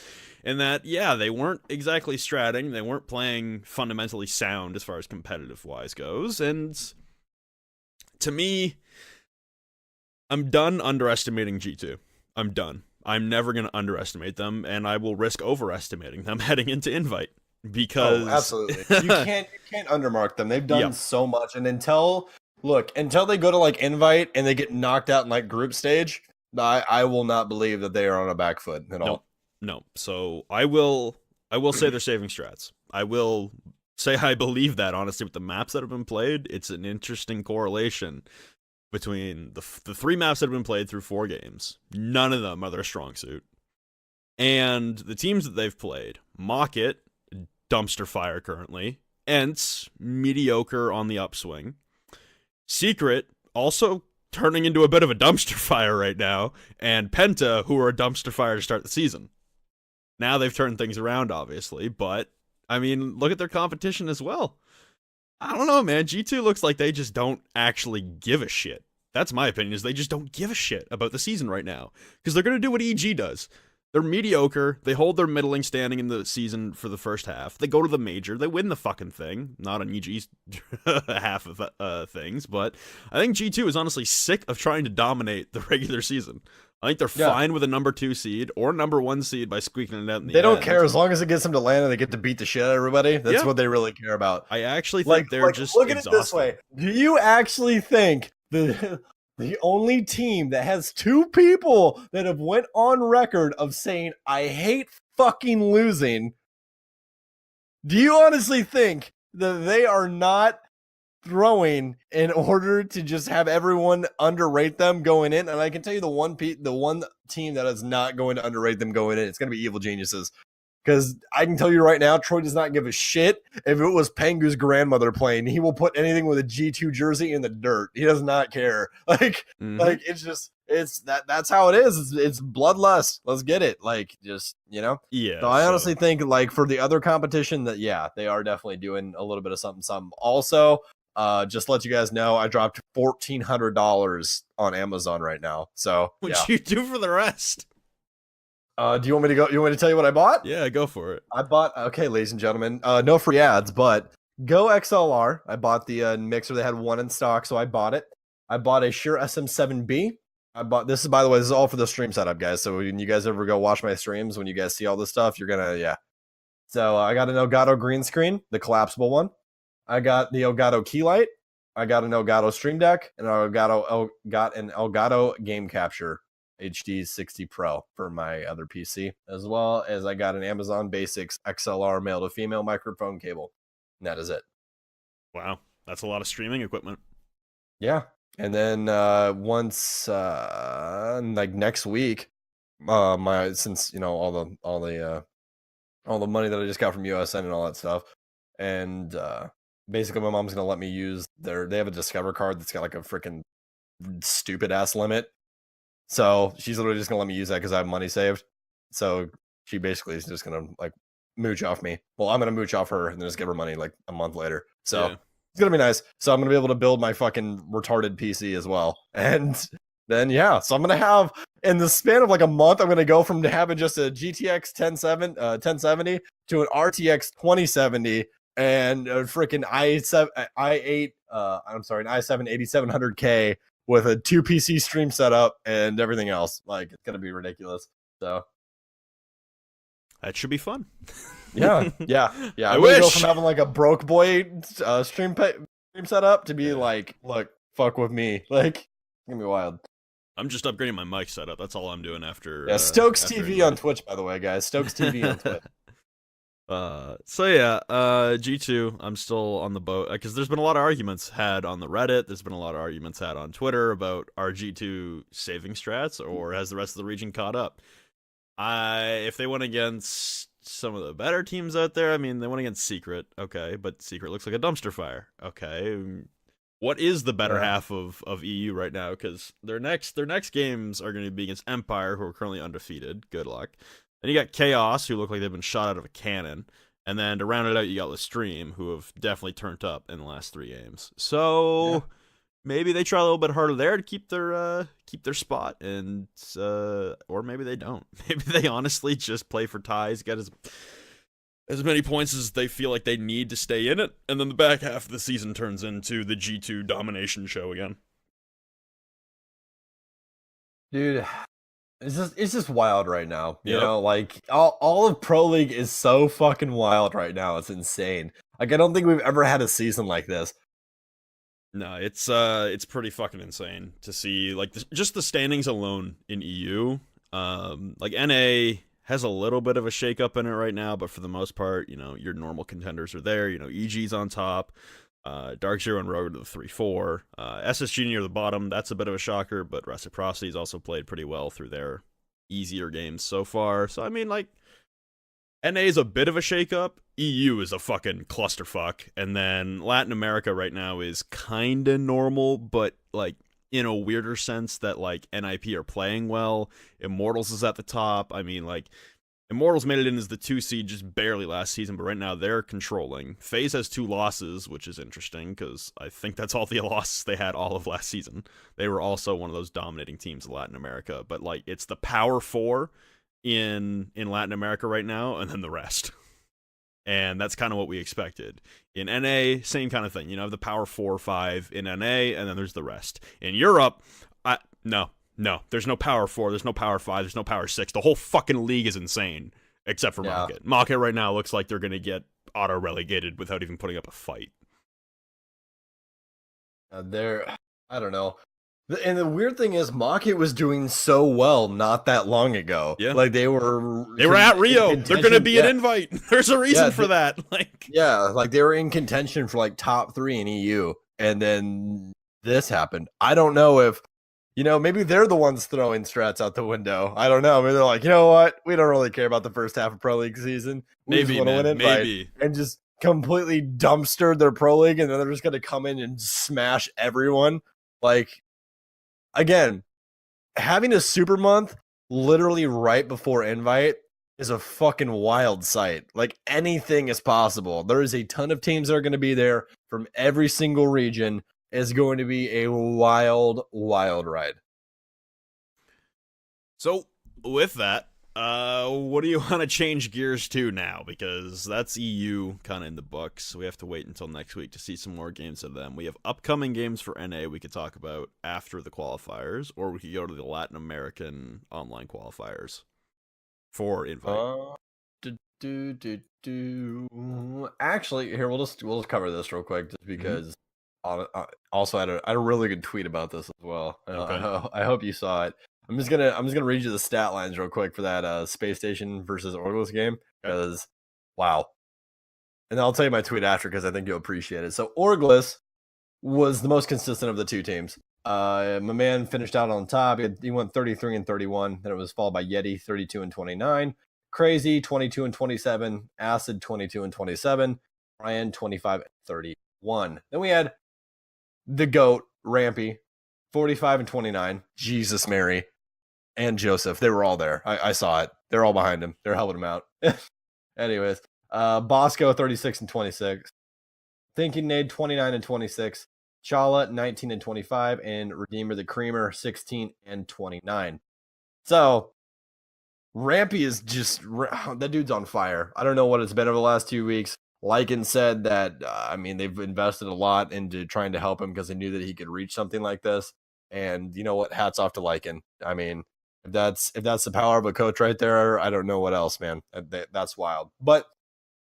In that, yeah, they weren't exactly stratting, they weren't playing fundamentally sound as far as competitive-wise goes, and to me, I'm done underestimating G2. I'm done. I'm never going to underestimate them, and I will risk overestimating them heading into Invite because absolutely, you can't undermark them. They've done Yep. so much, and until they go to like Invite and they get knocked out in like group stage, I will not believe that they are on a back foot at all. No. So I will say they're saving strats. I will say I believe that, honestly, with the maps that have been played. It's an interesting correlation between the 3 maps that have been played through 4 games. None of them are their strong suit. And the teams that they've played, Mocket, dumpster fire currently. Ents, mediocre on the upswing. Secret, also turning into a bit of a dumpster fire right now. And Penta, who are a dumpster fire to start the season. Now they've turned things around, obviously, but, I mean, look at their competition as well. I don't know, man. G2 looks like they just don't actually give a shit. That's my opinion, is they just don't give a shit about the season right now. Because they're going to do what EG does. They're mediocre. They hold their middling standing in the season for the first half. They go to the major. They win the fucking thing. Not on EG's half of things, but I think G2 is honestly sick of trying to dominate the regular season. I think they're fine with a number 2 seed or number 1 seed by squeaking it out in the end. They don't care as long as it gets them to land and they get to beat the shit out of everybody. That's what they really care about. I actually think they're just look at exhausted. it this way. Do you actually think the only team that has 2 people that have went on record of saying, I hate fucking losing, do you honestly think that they are not throwing in order to just have everyone underrate them going in? And I can tell you the one team that is not going to underrate them going in, it's going to be Evil Geniuses. Because I can tell you right now, Troy does not give a shit if it was Pengu's grandmother playing. He will put anything with a G2 jersey in the dirt. He does not care. Like that's how it is. It's bloodlust. Let's get it. Like, just, you know? Yeah. So I honestly think, like, for the other competition, that they are definitely doing a little bit of something. Also, just to let you guys know, I dropped $1,400 on Amazon right now. So what'd you do for the rest? Do you want me to go? You want me to tell you what I bought? Yeah, go for it. I bought, okay, ladies and gentlemen, no free ads, but Go XLR. I bought the mixer. They had 1 in stock, so I bought it. I bought a Shure SM7B. This is, by the way, this is all for the stream setup, guys. So when you guys ever go watch my streams, when you guys see all this stuff, you're gonna, So I got an Elgato green screen, the collapsible one. I got the Elgato key light. I got an Elgato Stream Deck, and I got an Elgato Game Capture HD 60 Pro for my other PC, as well as I got an Amazon Basics XLR male to female microphone cable. And that is it. Wow, that's a lot of streaming equipment. Yeah. And then once like next week, since all the money that I just got from USN and all that stuff, and basically my mom's gonna let me use they have a Discover card that's got like a freaking stupid ass limit. So she's literally just gonna let me use that because I have money saved. So she basically is just gonna like mooch off me. Well, I'm gonna mooch off her and then just give her money like a month later. So it's gonna be nice. So I'm gonna be able to build my fucking retarded PC as well. And then so I'm gonna have, in the span of like a month, I'm gonna go from having just a GTX 1070 to an RTX 2070 and a freaking an i7 8700K with a 2 PC stream setup and everything else. Like, it's gonna be ridiculous. So that should be fun. Yeah. I I'm wish. gonna go from having like a broke boy stream setup to be like, look, fuck with me. Like, it's gonna be wild. I'm just upgrading my mic setup. That's all I'm doing after. Yeah, Stokes TV on Twitch, by the way, guys. Stokes TV on Twitch. G2, I'm still on the boat because there's been a lot of arguments had on the Reddit. There's been a lot of arguments had on Twitter about are G2 saving strats or has the rest of the region caught up? If they went against some of the better teams out there, I mean, they went against Secret, okay, but Secret looks like a dumpster fire, okay. What is the better half of EU right now? Because their next games are going to be against Empire, who are currently undefeated. Good luck. Then you got Chaos, who look like they've been shot out of a cannon. And then to round it out, you got Lestream, who have definitely turned up in the last 3 games. So maybe they try a little bit harder there to keep their spot, and or maybe they don't. Maybe they honestly just play for ties, get as many points as they feel like they need to stay in it, and then the back half of the season turns into the G2 domination show again. Dude, It's just wild right now. You Yep. know, like all of Pro League is so fucking wild right now. It's insane. Like I don't think we've ever had a season like this. No, it's pretty fucking insane to see like just the standings alone in EU. Like NA has a little bit of a shakeup in it right now, but for the most part, you know, your normal contenders are there. You know, EG's on top, Dark Zero and Rogue to the 3-4, SSG near the bottom. That's a bit of a shocker, but Reciprocity's also played pretty well through their easier games so far. So I mean, like, NA is a bit of a shakeup. EU is a fucking clusterfuck, and then Latin America right now is kind of normal, but like in a weirder sense that like NIP are playing well. Immortals is at the top. I mean, like, Immortals made it in as the 2 seed just barely last season, but right now they're controlling. FaZe has 2 losses, which is interesting because I think that's all the losses they had all of last season. They were also one of those dominating teams in Latin America, but like it's the Power 4 in Latin America right now, and then the rest. And that's kind of what we expected. In NA, same kind of thing. You know, the Power 4 or 5 in NA, and then there's the rest. In Europe, no, there's no Power 4, there's no Power 5, there's no Power 6. The whole fucking league is insane, except for Market. Market right now looks like they're going to get auto-relegated without even putting up a fight. I don't know. And the weird thing is, Market was doing so well not that long ago. Yeah. Like they were at Rio. They're going to be an invite. There's a reason for that. Like, yeah, like they were in contention for like top 3 in EU, and then this happened. I don't know if, you know, maybe they're the ones throwing strats out the window. I don't know. Maybe they're like, you know what? We don't really care about the first half of Pro League season. We just want to win invite. Maybe. And just completely dumpstered their Pro League, and then they're just going to come in and smash everyone. Like, again, having a super month literally right before invite is a fucking wild sight. Like, anything is possible. There is a ton of teams that are going to be there from every single region. It's going to be a wild, wild ride. So, with that, what do you want to change gears to now? Because that's EU kind of in the books. We have to wait until next week to see some more games of them. We have upcoming games for NA we could talk about after the qualifiers, or we could go to the Latin American online qualifiers for invite. Actually, here we'll just cover this real quick, just because. Also, I had a really good tweet about this as well. Okay. I hope you saw it. I'm just gonna read you the stat lines real quick for that Space Station versus Orgulous game, because wow. And I'll tell you my tweet after, because I think you'll appreciate it. So Orgulous was the most consistent of the 2 teams. My man finished out on top. He went 33 and 31. Then it was followed by Yeti 32 and 29, Crazy 22 and 27, Acid 22 and 27, Ryan 25 and 31. Then we had the GOAT, Rampy, 45 and 29. Jesus Mary. And Joseph. They were all there. I saw it. They're all behind him. They're helping him out. Anyways, Bosco, 36 and 26. Thinking Nade, 29 and 26. Chala, 19 and 25. And Redeemer the Creamer, 16 and 29. So, Rampy is just... that dude's on fire. I don't know what it's been over the last 2 weeks. Lycan said that, they've invested a lot into trying to help him because they knew that he could reach something like this. And you know what? Hats off to Lycan. I mean, if that's the power of a coach right there, I don't know what else, man. That's wild. But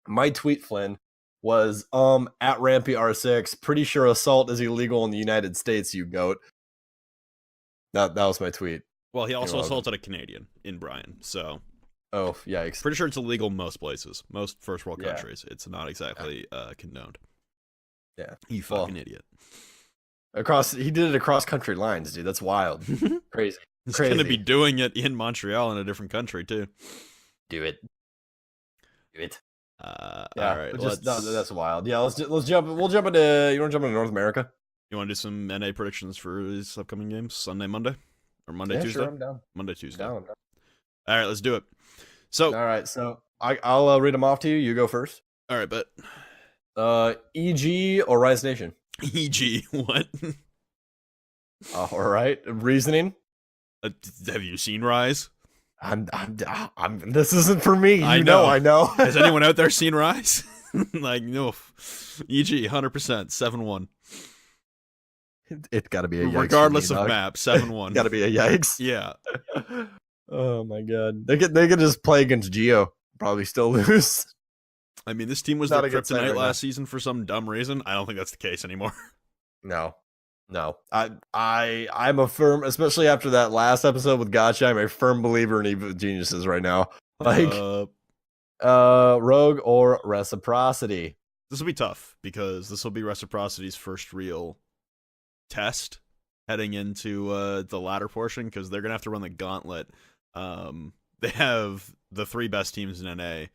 my tweet, Flynn, was at Rampy R6. Pretty sure assault is illegal in the United States, you goat. That was my tweet. Well, he also assaulted a Canadian in Bryan, so... Oh, yikes. Pretty sure it's illegal most places. Most first world countries. It's not exactly condoned. Yeah. You fucking idiot. He did it across country lines, dude. That's wild. Crazy. He's going to be doing it in Montreal in a different country, too. Do it. All right. That's wild. Yeah, let's jump. We'll jump into. You want to jump into North America? You want to do some NA predictions for these upcoming games? Sunday, Monday? Or Monday, Tuesday? Sure, I'm down. Monday, Tuesday. I'm down. All right, let's do it. So, all right, so I'll read them off to you. You go first. All right, but EG or Rise Nation? EG, what? All right, reasoning. Have you seen Rise? I'm this isn't for me. I know. Has anyone out there seen Rise? Like, no. EG, 100%, 7-1. It's got to be a yikes. Regardless of map, 7-1. Got to be a yikes. Yeah. Oh my god, they could just play against Geo, probably still lose. I mean, this team was Not their a good sign kryptonite right last season for some dumb reason. I don't think that's the case anymore. No, no. I'm a firm, especially after that last episode with Gotcha. I'm a firm believer in evil geniuses right now. Like, Rogue or Reciprocity. This will be tough because this will be Reciprocity's first real test heading into the latter portion because they're gonna have to run the gauntlet. They have the 3 best teams in NA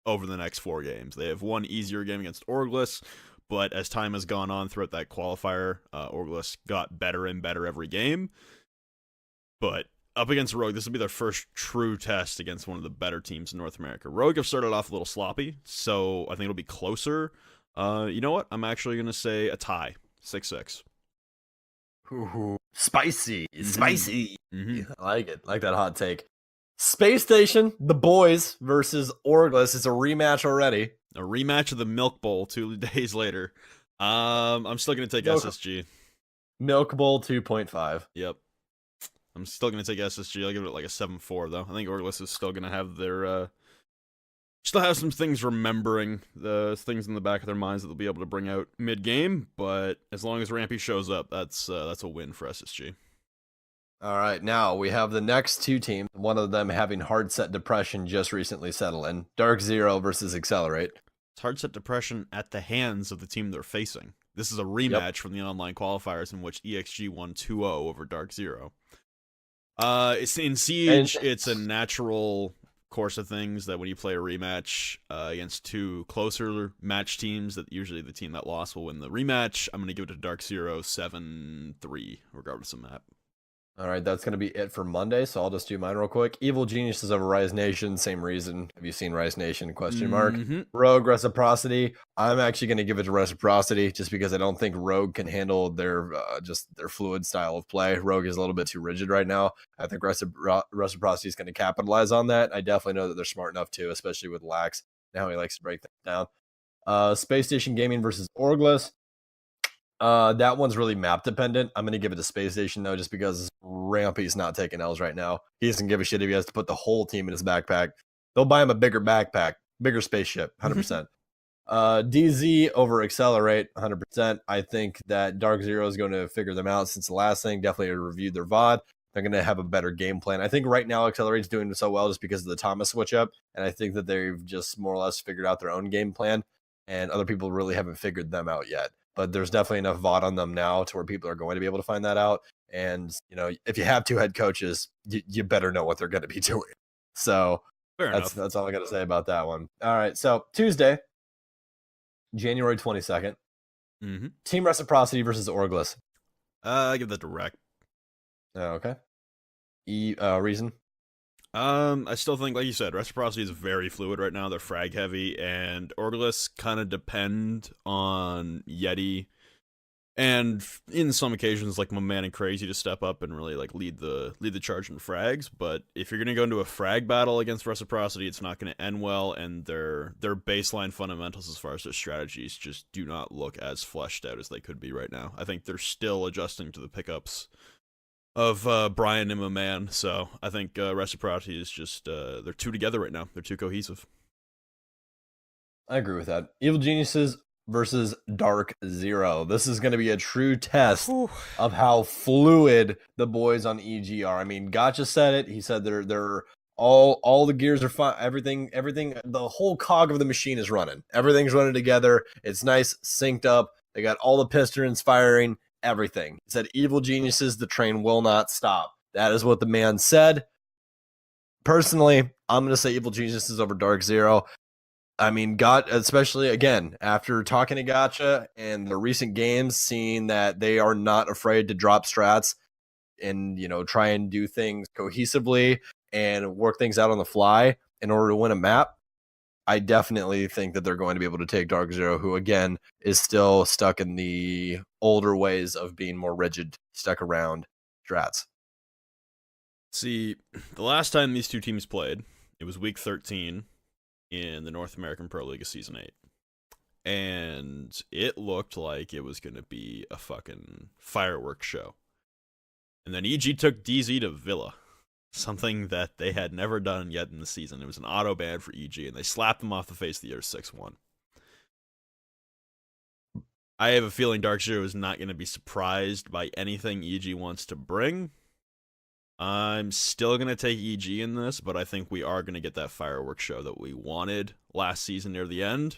over the next 4 games. They have one easier game against Orglis, but as time has gone on throughout that qualifier, Orglis got better and better every game. But up against Rogue, this will be their first true test against one of the better teams in North America. Rogue have started off a little sloppy, so I think it'll be closer. You know what? I'm actually going to say a tie, 6-6. Ooh, spicy, spicy. Mm-hmm. I like it. I like that hot take. Space Station, the boys versus Orglis. It's a rematch already. A rematch of the Milk Bowl 2 days later. I'm still going to take SSG. Milk Bowl 2.5. Yep. I'm still going to take SSG. I'll give it like a 7-4, though. I think Orglis is still going to have their... still have some things remembering the things in the back of their minds that they'll be able to bring out mid-game, but as long as Rampy shows up, that's a win for SSG. All right, now we have the next 2 teams, one of them having hard set depression just recently settle in. Dark Zero versus Accelerate. It's hard set depression at the hands of the team they're facing. This is a rematch from the online qualifiers in which EXG won 2-0 over Dark Zero. It's in Siege, it's a natural course of things that when you play a rematch against 2 closer match teams, that usually the team that lost will win the rematch. I'm going to give it to Dark Zero 7-3, regardless of map. All right, that's going to be it for Monday, so I'll just do mine real quick. Evil Geniuses over Rise Nation, same reason. Have you seen Rise Nation? Question mark. Mm-hmm. Rogue Reciprocity. I'm actually going to give it to Reciprocity just because I don't think Rogue can handle their fluid style of play. Rogue is a little bit too rigid right now. I think Reciprocity is going to capitalize on that. I definitely know that they're smart enough to, especially with Lax. Now he likes to break things down. Space Station Gaming versus Orglis. That one's really map dependent. I'm going to give it to Space Station, though, just because Rampy's not taking L's right now. He doesn't give a shit if he has to put the whole team in his backpack. They'll buy him a bigger backpack, bigger spaceship, 100%. DZ over Accelerate, 100%. I think that Dark Zero is going to figure them out since the last thing. Definitely reviewed their VOD. They're going to have a better game plan. I think right now Accelerate's doing so well just because of the Thomas switch up, and I think that they've just more or less figured out their own game plan, and other people really haven't figured them out yet. But there's definitely enough VOD on them now to where people are going to be able to find that out. And, you know, if you have 2 head coaches, you better know what they're going to be doing. So that's all I got to say about that one. All right. So Tuesday, January 22nd, Team Reciprocity versus Orglis. I give that to Rec. Okay. Reason? I still think, like you said, Reciprocity is very fluid right now. They're frag heavy, and Orglis kind of depend on Yeti, and in some occasions, like my man and Crazy to step up and really like lead the charge in frags. But if you're gonna go into a frag battle against Reciprocity, it's not gonna end well, and their baseline fundamentals as far as their strategies just do not look as fleshed out as they could be right now. I think they're still adjusting to the pickups of Brian and my man, so I think Reciprocity is just they're 2 together right now. They're 2 cohesive. I agree with that. Evil Geniuses versus Dark Zero. This is going to be a true test of how fluid the boys on EG are. I mean, Gotcha said it. He said they're all the gears are fine. Everything, the whole cog of the machine is running. Everything's running together. It's nice, synced up. They got all the pistons firing. Everything. He said, Evil Geniuses, the train will not stop. That is what the man said. Personally, I'm going to say Evil Geniuses over Dark Zero. I mean, especially, again, after talking to Gotcha and the recent games, seeing that they are not afraid to drop strats and, you know, try and do things cohesively and work things out on the fly in order to win a map. I definitely think that they're going to be able to take Dark Zero, who, again, is still stuck in the older ways of being more rigid, stuck around strats. See, the last time these 2 teams played, it was week 13 in the North American Pro League of Season 8. And it looked like it was going to be a fucking fireworks show. And then EG took DZ to Villa. something that they had never done yet in the season. It was an auto ban for EG, and they slapped them off the face of the earth 6-1. I have a feeling Dark Zero is not going to be surprised by anything EG wants to bring. I'm still going to take EG in this, but I think we are going to get that fireworks show that we wanted last season near the end.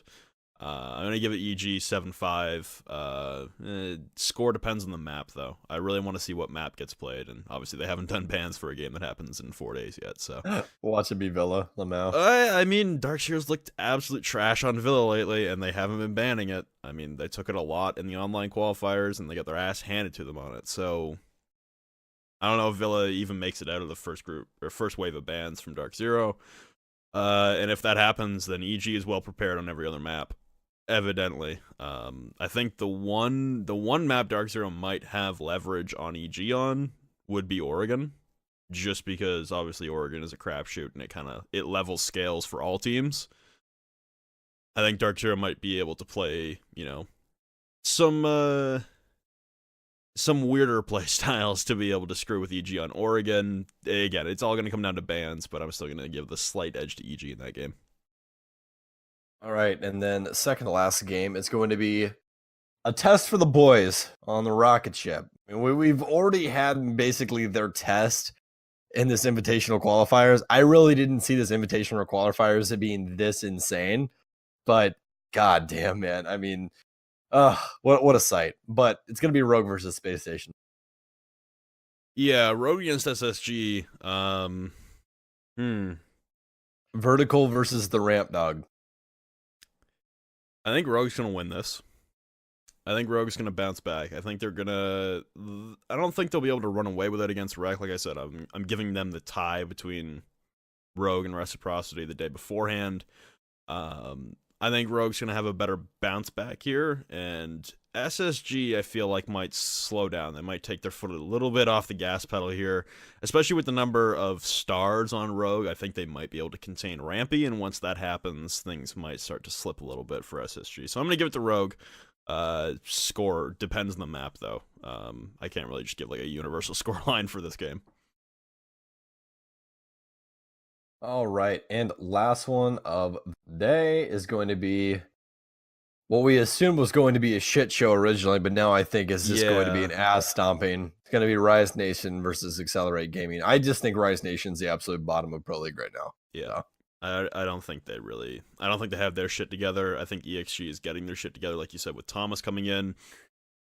I'm going to give it EG 7-5. Score depends on the map, though. I really want to see what map gets played, and obviously they haven't done bans for a game that happens in 4 days yet. So Watch it be Villa, Lamau. I mean, Dark Shears looked absolute trash on Villa lately, and they haven't been banning it. I mean, they took it a lot in the online qualifiers, and they got their ass handed to them on it. So I don't know if Villa even makes it out of the first group or first wave of bans from Dark Zero. And if that happens, then EG is well prepared on every other map. Evidently, I think the one map Dark Zero might have leverage on EG on would be Oregon, just because obviously Oregon is a crapshoot and it levels scales for all teams. I think Dark Zero might be able to play, some weirder play styles to be able to screw with EG on Oregon. Again, it's all going to come down to bans, but I'm still going to give the slight edge to EG in that game. All right, and then second to last game is going to be a test for the boys on the rocket ship. I mean, we've already had basically their test in this invitational qualifiers. I really didn't see this invitational qualifiers being this insane, but goddamn, man. I mean, what a sight. But it's going to be Rogue versus Space Station. Yeah, Rogue against SSG. Vertical versus the Ramp Dog. I think Rogue's going to win this. I think Rogue's going to bounce back. I think they're going to... I don't think they'll be able to run away with it against Rec. Like I said, I'm giving them the tie between Rogue and Reciprocity the day beforehand. I think Rogue's going to have a better bounce back here, and SSG, I feel like, might slow down. They might take their foot a little bit off the gas pedal here, especially with the number of stars on Rogue. I think they might be able to contain Rampy, and once that happens, things might start to slip a little bit for SSG. So I'm going to give it to Rogue. Score depends on the map, though. I can't really just give like a universal score line for this game. All right, and last one of the day is going to be what we assumed was going to be a shit show originally, but now I think is just going to be an ass stomping. It's going to be Rise Nation versus Accelerate Gaming. I just think Rise Nation's the absolute bottom of Pro League right now. Yeah. I don't think they have their shit together. I think EXG is getting their shit together, like you said, with Thomas coming in.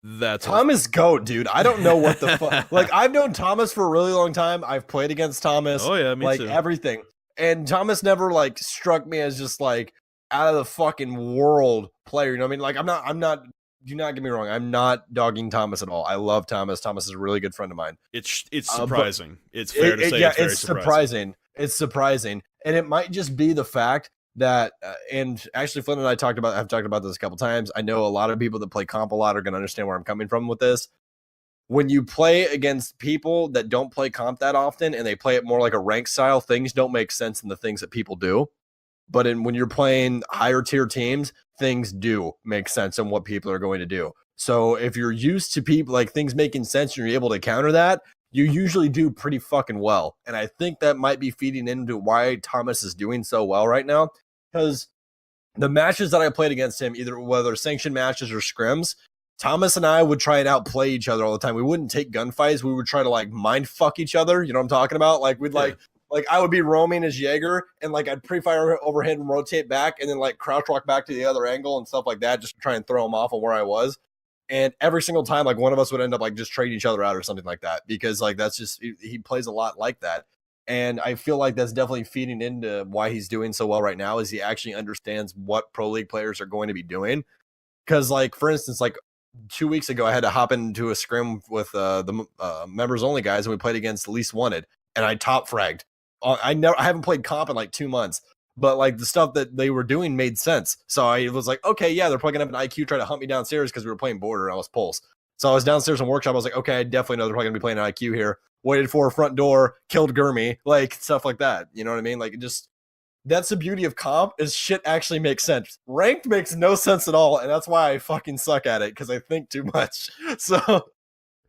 That's Thomas GOAT, dude. I don't know what the fuck. Like, I've known Thomas for a really long time. I've played against Thomas. Oh yeah, me too. Everything. And Thomas never like struck me as just like out of the fucking world player. You know what I mean? Like, I'm not, do not get me wrong. I'm not dogging Thomas at all. I love Thomas. Thomas is a really good friend of mine. It's surprising. It's fair to say it's surprising. It's surprising. And it might just be the fact that, and actually Flynn and I have talked about this a couple times. I know a lot of people that play comp a lot are going to understand where I'm coming from with this. When you play against people that don't play comp that often and they play it more like a rank style, things don't make sense in the things that people do. But when you're playing higher tier teams, things do make sense in what people are going to do. So if you're used to people like things making sense and you're able to counter that, you usually do pretty fucking well. And I think that might be feeding into why Thomas is doing so well right now. Because the matches that I played against him, either whether sanctioned matches or scrims, Thomas and I would try and outplay each other all the time. We wouldn't take gunfights. We would try to like mind fuck each other. You know what I'm talking about? Like we'd like I would be roaming as Jaeger and like I'd pre-fire overhead and rotate back and then like crouch walk back to the other angle and stuff like that just to try and throw him off on where I was. And every single time, like one of us would end up like just trading each other out or something like that because like that's just he plays a lot like that. And I feel like that's definitely feeding into why he's doing so well right now is he actually understands what Pro League players are going to be doing. Because like, for instance, like 2 weeks ago, I had to hop into a scrim with the members only guys and we played against Least Wanted and I top fragged. I haven't played comp in like 2 months, but like the stuff that they were doing made sense. So I was like, okay, yeah, they're probably gonna have an IQ try to hunt me downstairs because we were playing border and I was pulse. So I was downstairs in workshop. I was like, okay, I definitely know they're probably gonna be playing an IQ here. Waited for a front door, killed Gurmy, like stuff like that. You know what I mean? Like just that's the beauty of comp is shit actually makes sense. Ranked makes no sense at all, and that's why I fucking suck at it because I think too much. So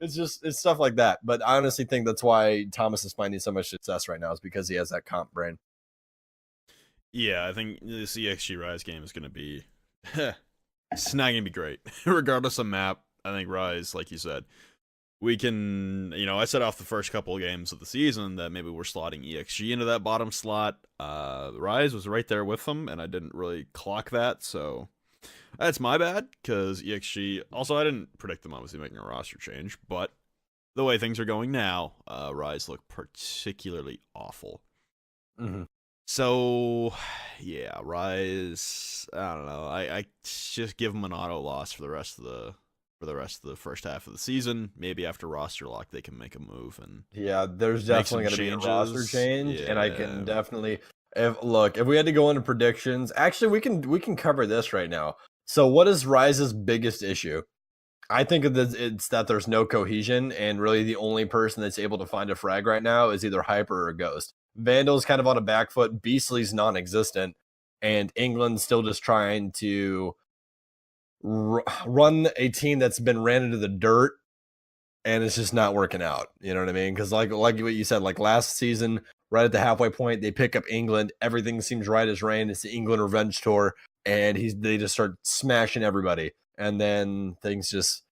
it's stuff like that. But I honestly think that's why Thomas is finding so much success right now, is because he has that comp brain. Yeah, I think this EXG Rise game is going to be, it's not going to be great. Regardless of map, I think Rise, like you said, we can, I said off the first couple of games of the season that maybe we're slotting EXG into that bottom slot. Rise was right there with them, and I didn't really clock that, so that's my bad, because EXG, also I didn't predict them obviously making a roster change, but the way things are going now, Rise look particularly awful. Mm-hmm. So, yeah, Rise, I don't know, I just give them an auto loss for the rest of the first half of the season. Maybe after roster lock they can make a move, and yeah, there's definitely going to be a roster change, and I can definitely if we had to go into predictions, actually we can cover this right now. So what is Rise's biggest issue? I think it's that there's no cohesion, and really the only person that's able to find a frag right now is either Hyper or Ghost. Vandal's kind of on a back foot, Beastly's non-existent, and England's still just trying to run a team that's been ran into the dirt, and it's just not working out. You know what I mean? Because like what you said, like last season, right at the halfway point, they pick up England. Everything seems right as rain. It's the England revenge tour, and they just start smashing everybody, and then things just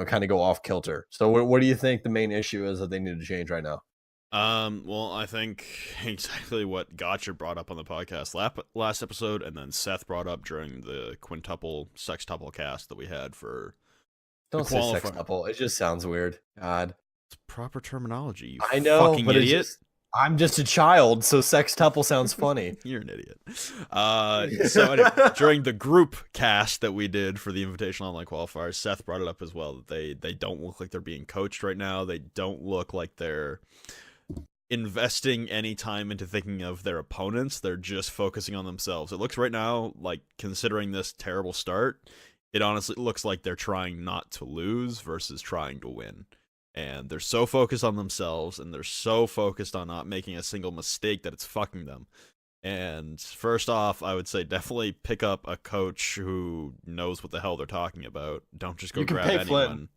kind of go off kilter. So what do you think the main issue is that they need to change right now? Well, I think exactly what Gotcha brought up on the podcast last episode, and then Seth brought up during the sextuple cast that we had for. Don't say sextuple. It just sounds weird. God, it's proper terminology. You I know, fucking but idiot. I'm just a child, so sextuple sounds funny. You're an idiot. So anyway, during the group cast that we did for the Invitational Online Qualifiers, Seth brought it up as well. That they don't look like they're being coached right now. They don't look like they're investing any time into thinking of their opponents. They're just focusing on themselves. It looks right now like, considering this terrible start, it honestly looks like they're trying not to lose versus trying to win. And they're so focused on themselves, and they're so focused on not making a single mistake that it's fucking them. And first off, I would say definitely pick up a coach who knows what the hell they're talking about. Don't just go grab anyone. Flynn.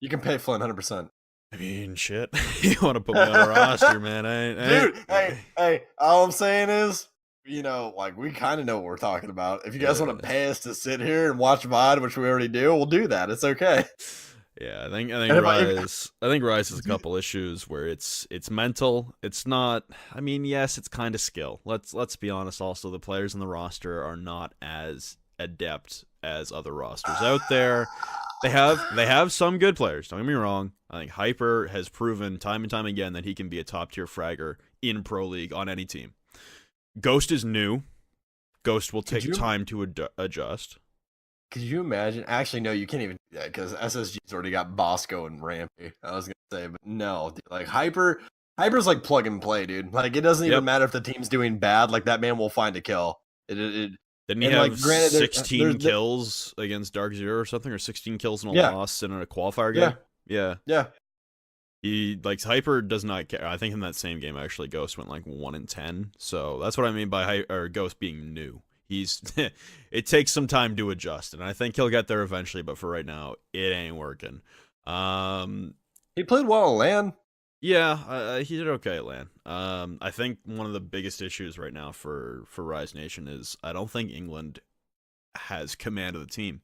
You can pay Flynn 100%. I mean, shit. You want to put me on a roster, man? Dude, hey, all I'm saying is, we kind of know what we're talking about. If you guys want to pay us to sit here and watch VOD, which we already do, we'll do that. It's okay. Yeah, I think Rise has a couple issues where it's mental. It's not. I mean, yes, it's kind of skill. Let's be honest. Also, the players in the roster are not as adept as other rosters out there. They have some good players. Don't get me wrong. I think Hyper has proven time and time again that he can be a top tier fragger in Pro League on any team. Ghost is new. Ghost will take time to adjust. Could you imagine? Actually, no, you can't even do that because SSG's already got Bosco and Rampy. I was gonna say, but no, dude, like Hyper's like plug and play, dude. Like it doesn't even matter if the team's doing bad. Like that man will find a kill. Didn't he have 16 kills against Dark Zero or something, or 16 kills in a loss in a qualifier game? Yeah. He Hyper does not care. I think in that same game actually, Ghost went like 1-10. So that's what I mean by Ghost being new. It takes some time to adjust, and I think he'll get there eventually, but for right now, it ain't working. He played well at LAN. Yeah, he did okay at LAN. I think one of the biggest issues right now for Rise Nation is I don't think England has command of the team.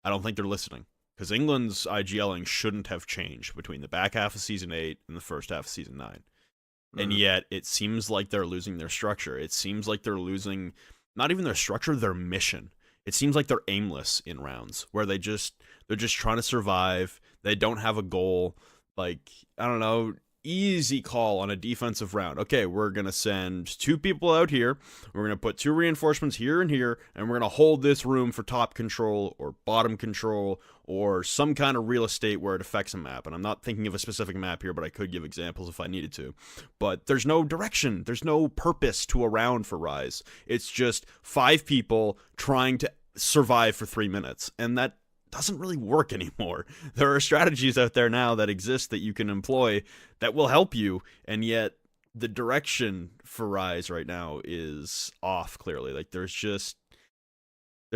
I don't think they're listening, because England's IGLing shouldn't have changed between the back half of Season 8 and the first half of Season 9. Mm-hmm. And yet, it seems like they're losing their structure. It seems like they're losing not even their structure, their mission. It seems like they're aimless in rounds, where they're just trying to survive. They don't have a goal. Like, I don't know, easy call on a defensive round. Okay, we're going to send 2 people out here. We're going to put 2 reinforcements here and here, and we're going to hold this room for top control or bottom control or some kind of real estate where it affects a map. And I'm not thinking of a specific map here, but I could give examples if I needed to. But there's no direction. There's no purpose to a round for Rise. It's just 5 people trying to survive for 3 minutes. And that doesn't really work anymore. There are strategies out there now that exist that you can employ that will help you, and yet the direction for Rise right now is off clearly. Like there's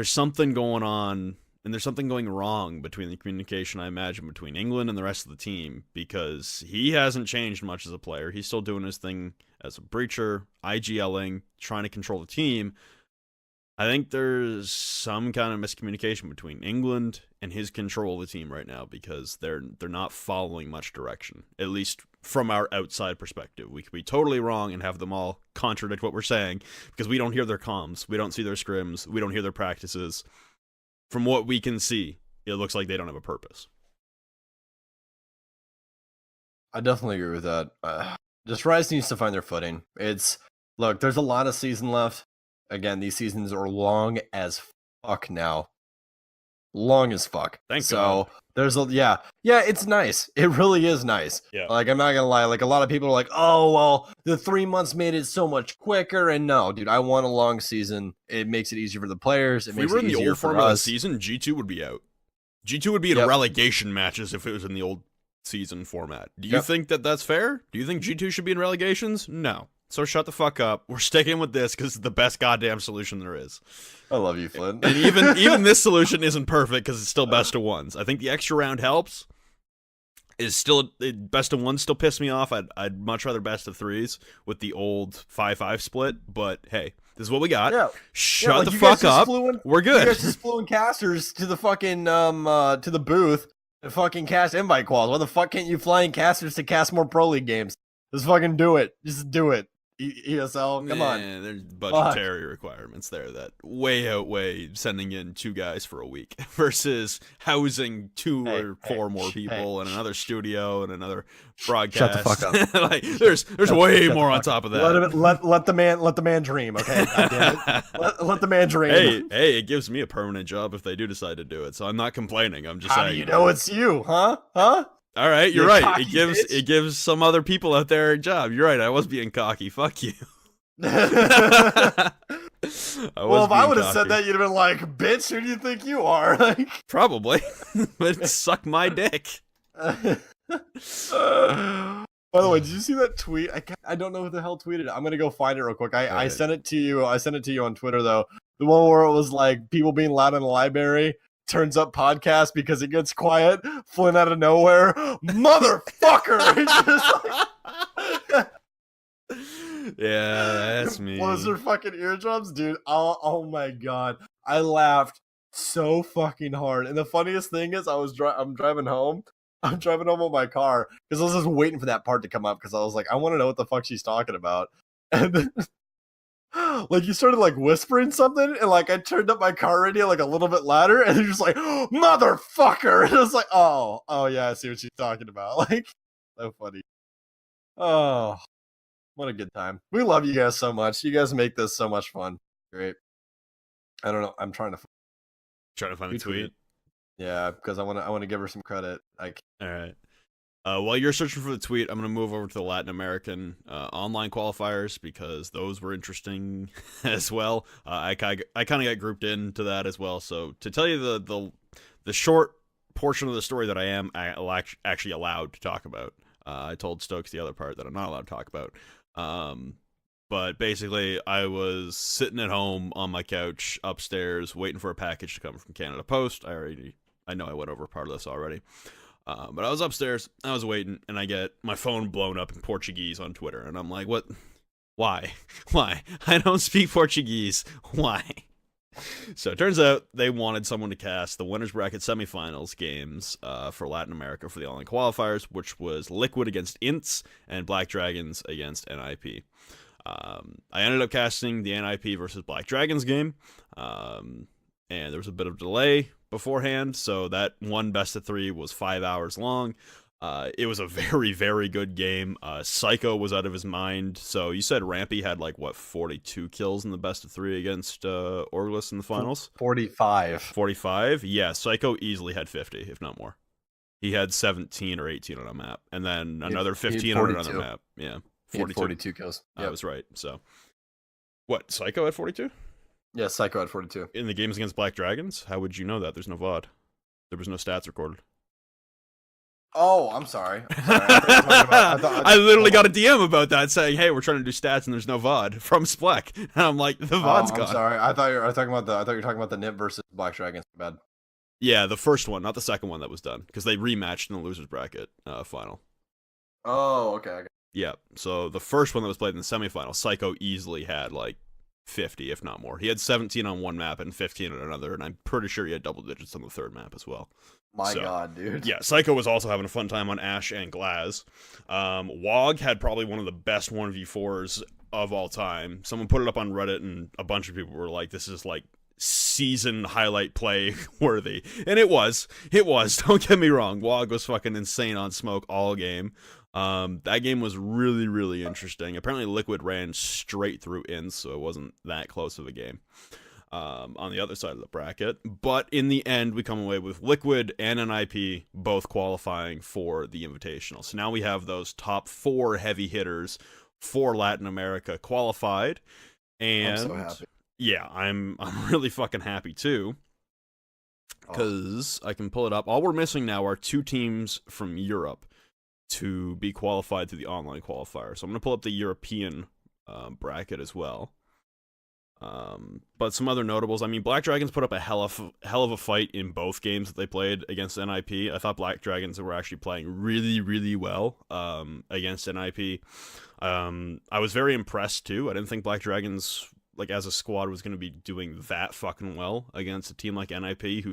something going on And there's something going wrong between the communication, I imagine, between England and the rest of the team, because he hasn't changed much as a player. He's still doing his thing as a breacher, IGLing, trying to control the team. I think there's some kind of miscommunication between England and his control of the team right now, because they're not following much direction, at least from our outside perspective. We could be totally wrong and have them all contradict what we're saying, because we don't hear their comms, we don't see their scrims, we don't hear their practices. From what we can see, it looks like they don't have a purpose. I definitely agree with that. Just Rise needs to find their footing. Look, there's a lot of season left. Again, these seasons are long as fuck now. Long as fuck. Thank God. There's it's nice. It really is nice. Yeah. Like, I'm not gonna lie, like, a lot of people are like, oh, well, the 3 months made it so much quicker. And no, dude, I want a long season. It makes it easier for the players. If we were in the old format of the season, G2 would be out. G2 would be in relegation matches if it was in the old season format. Do you think that that's fair? Do you think G2 should be in relegations? No. So shut the fuck up. We're sticking with this because it's the best goddamn solution there is. I love you, Flynn. And even this solution isn't perfect because it's still best of ones. I think the extra round helps. Is still best of ones still piss me off. I'd much rather best of threes with the old 5-5 split. But hey, this is what we got. Yeah. Shut the fuck up. We're good. You guys just flew in casters to the fucking to the booth to fucking cast invite quals. Why the fuck can't you fly in casters to cast more Pro League games? Just fucking do it. Just do it. ESL, come on. There's budgetary requirements there that way outweigh sending in 2 guys for a week versus housing 2 or 4 more people in another studio and another broadcast. Shut the fuck up. Like, there's way more on top of that. Let the man dream, okay? God damn it. Let the man dream. Hey, it gives me a permanent job if they do decide to do it. So I'm not complaining. I'm just saying. How do you know it's you, huh? All right, you're right. It gives some other people out there a job. You're right. I was being cocky. Fuck you. Well, if I would have said that, you'd have been like, "Bitch, who do you think you are?" Like, probably, but suck my dick. By the way, did you see that tweet? I don't know who the hell tweeted it. I'm gonna go find it real quick. I sent it to you. I sent it to you on Twitter though. The one where it was like people being loud in the library. Turns up podcast because it gets quiet. Flynn out of nowhere, motherfucker! Yeah, that's me. Was their fucking eardrums, dude? Oh my god, I laughed so fucking hard. And the funniest thing is, I'm driving home. I'm driving home with my car because I was just waiting for that part to come up because I was like, I want to know what the fuck she's talking about. And then, like, you started like whispering something, and like I turned up my car radio like a little bit louder, and you're just like, motherfucker! And I was like, oh yeah, I see what she's talking about. Like, so funny. Oh, what a good time. We love you guys so much. You guys make this so much fun. Great. I don't know. I'm trying to find the tweet. Yeah, because I want to give her some credit. Like, all right. While you're searching for the tweet, I'm going to move over to the Latin American online qualifiers because those were interesting as well. I kind of got grouped into that as well. So to tell you the short portion of the story that I am actually allowed to talk about, I told Stokes the other part that I'm not allowed to talk about. But basically, I was sitting at home on my couch upstairs waiting for a package to come from Canada Post. I know I went over part of this already. But I was upstairs, I was waiting, and I get my phone blown up in Portuguese on Twitter. And I'm like, what? Why? I don't speak Portuguese. Why? So it turns out they wanted someone to cast the winners bracket semifinals games for Latin America for the online qualifiers, which was Liquid against Ints and Black Dragons against NIP. I ended up casting the NIP versus Black Dragons game, and there was a bit of delay beforehand, so that one best of 3 was 5 hours long. It was a very, very good game. Psycho was out of his mind. So you said Rampy had 42 kills in the best of 3 against Orglis in the finals? 45. Yeah, Psycho easily had 50, if not more. He had 17 or 18 on a map, and then another 15 on another map. Yeah, 42 kills. I was right. So what? Psycho had 42? Yeah, Psycho had 42. In the games against Black Dragons? How would you know that? There's no VOD. There was no stats recorded. Oh, I'm sorry. I literally got a DM about that saying, "Hey, we're trying to do stats and there's no VOD from Splek." And I'm like, "The VOD's gone." I'm sorry. I thought you were talking about the NIP versus Black Dragons. Bad. Yeah, the first one, not the second one that was done, because they rematched in the losers bracket final. Oh, okay. Yeah, so the first one that was played in the semifinal, Psycho easily had like 50, if not more. He had 17 on one map and 15 on another, and I'm pretty sure he had double digits on the third map as well. My God, dude. Yeah, Psycho was also having a fun time on Ash and Glaz. Wog had probably one of the best 1v4s of all time. Someone put it up on Reddit, and a bunch of people were like, this is like season highlight play worthy. And it was. Don't get me wrong. Wog was fucking insane on smoke all game. That game was really, really interesting. Apparently Liquid ran straight through ins, so it wasn't that close of a game. On the other side of the bracket. But in the end, we come away with Liquid and NIP both qualifying for the Invitational. So now we have those top 4 heavy hitters for Latin America qualified. And I'm so happy. Yeah, I'm really fucking happy too. Because I can pull it up. All we're missing now are 2 teams from Europe to be qualified to the online qualifier. So I'm going to pull up the European bracket as well. But some other notables. I mean, Black Dragons put up a hell of a fight in both games that they played against NIP. I thought Black Dragons were actually playing really, really well against NIP. I was very impressed too. I didn't think Black Dragons, like as a squad, was going to be doing that fucking well against a team like NIP, who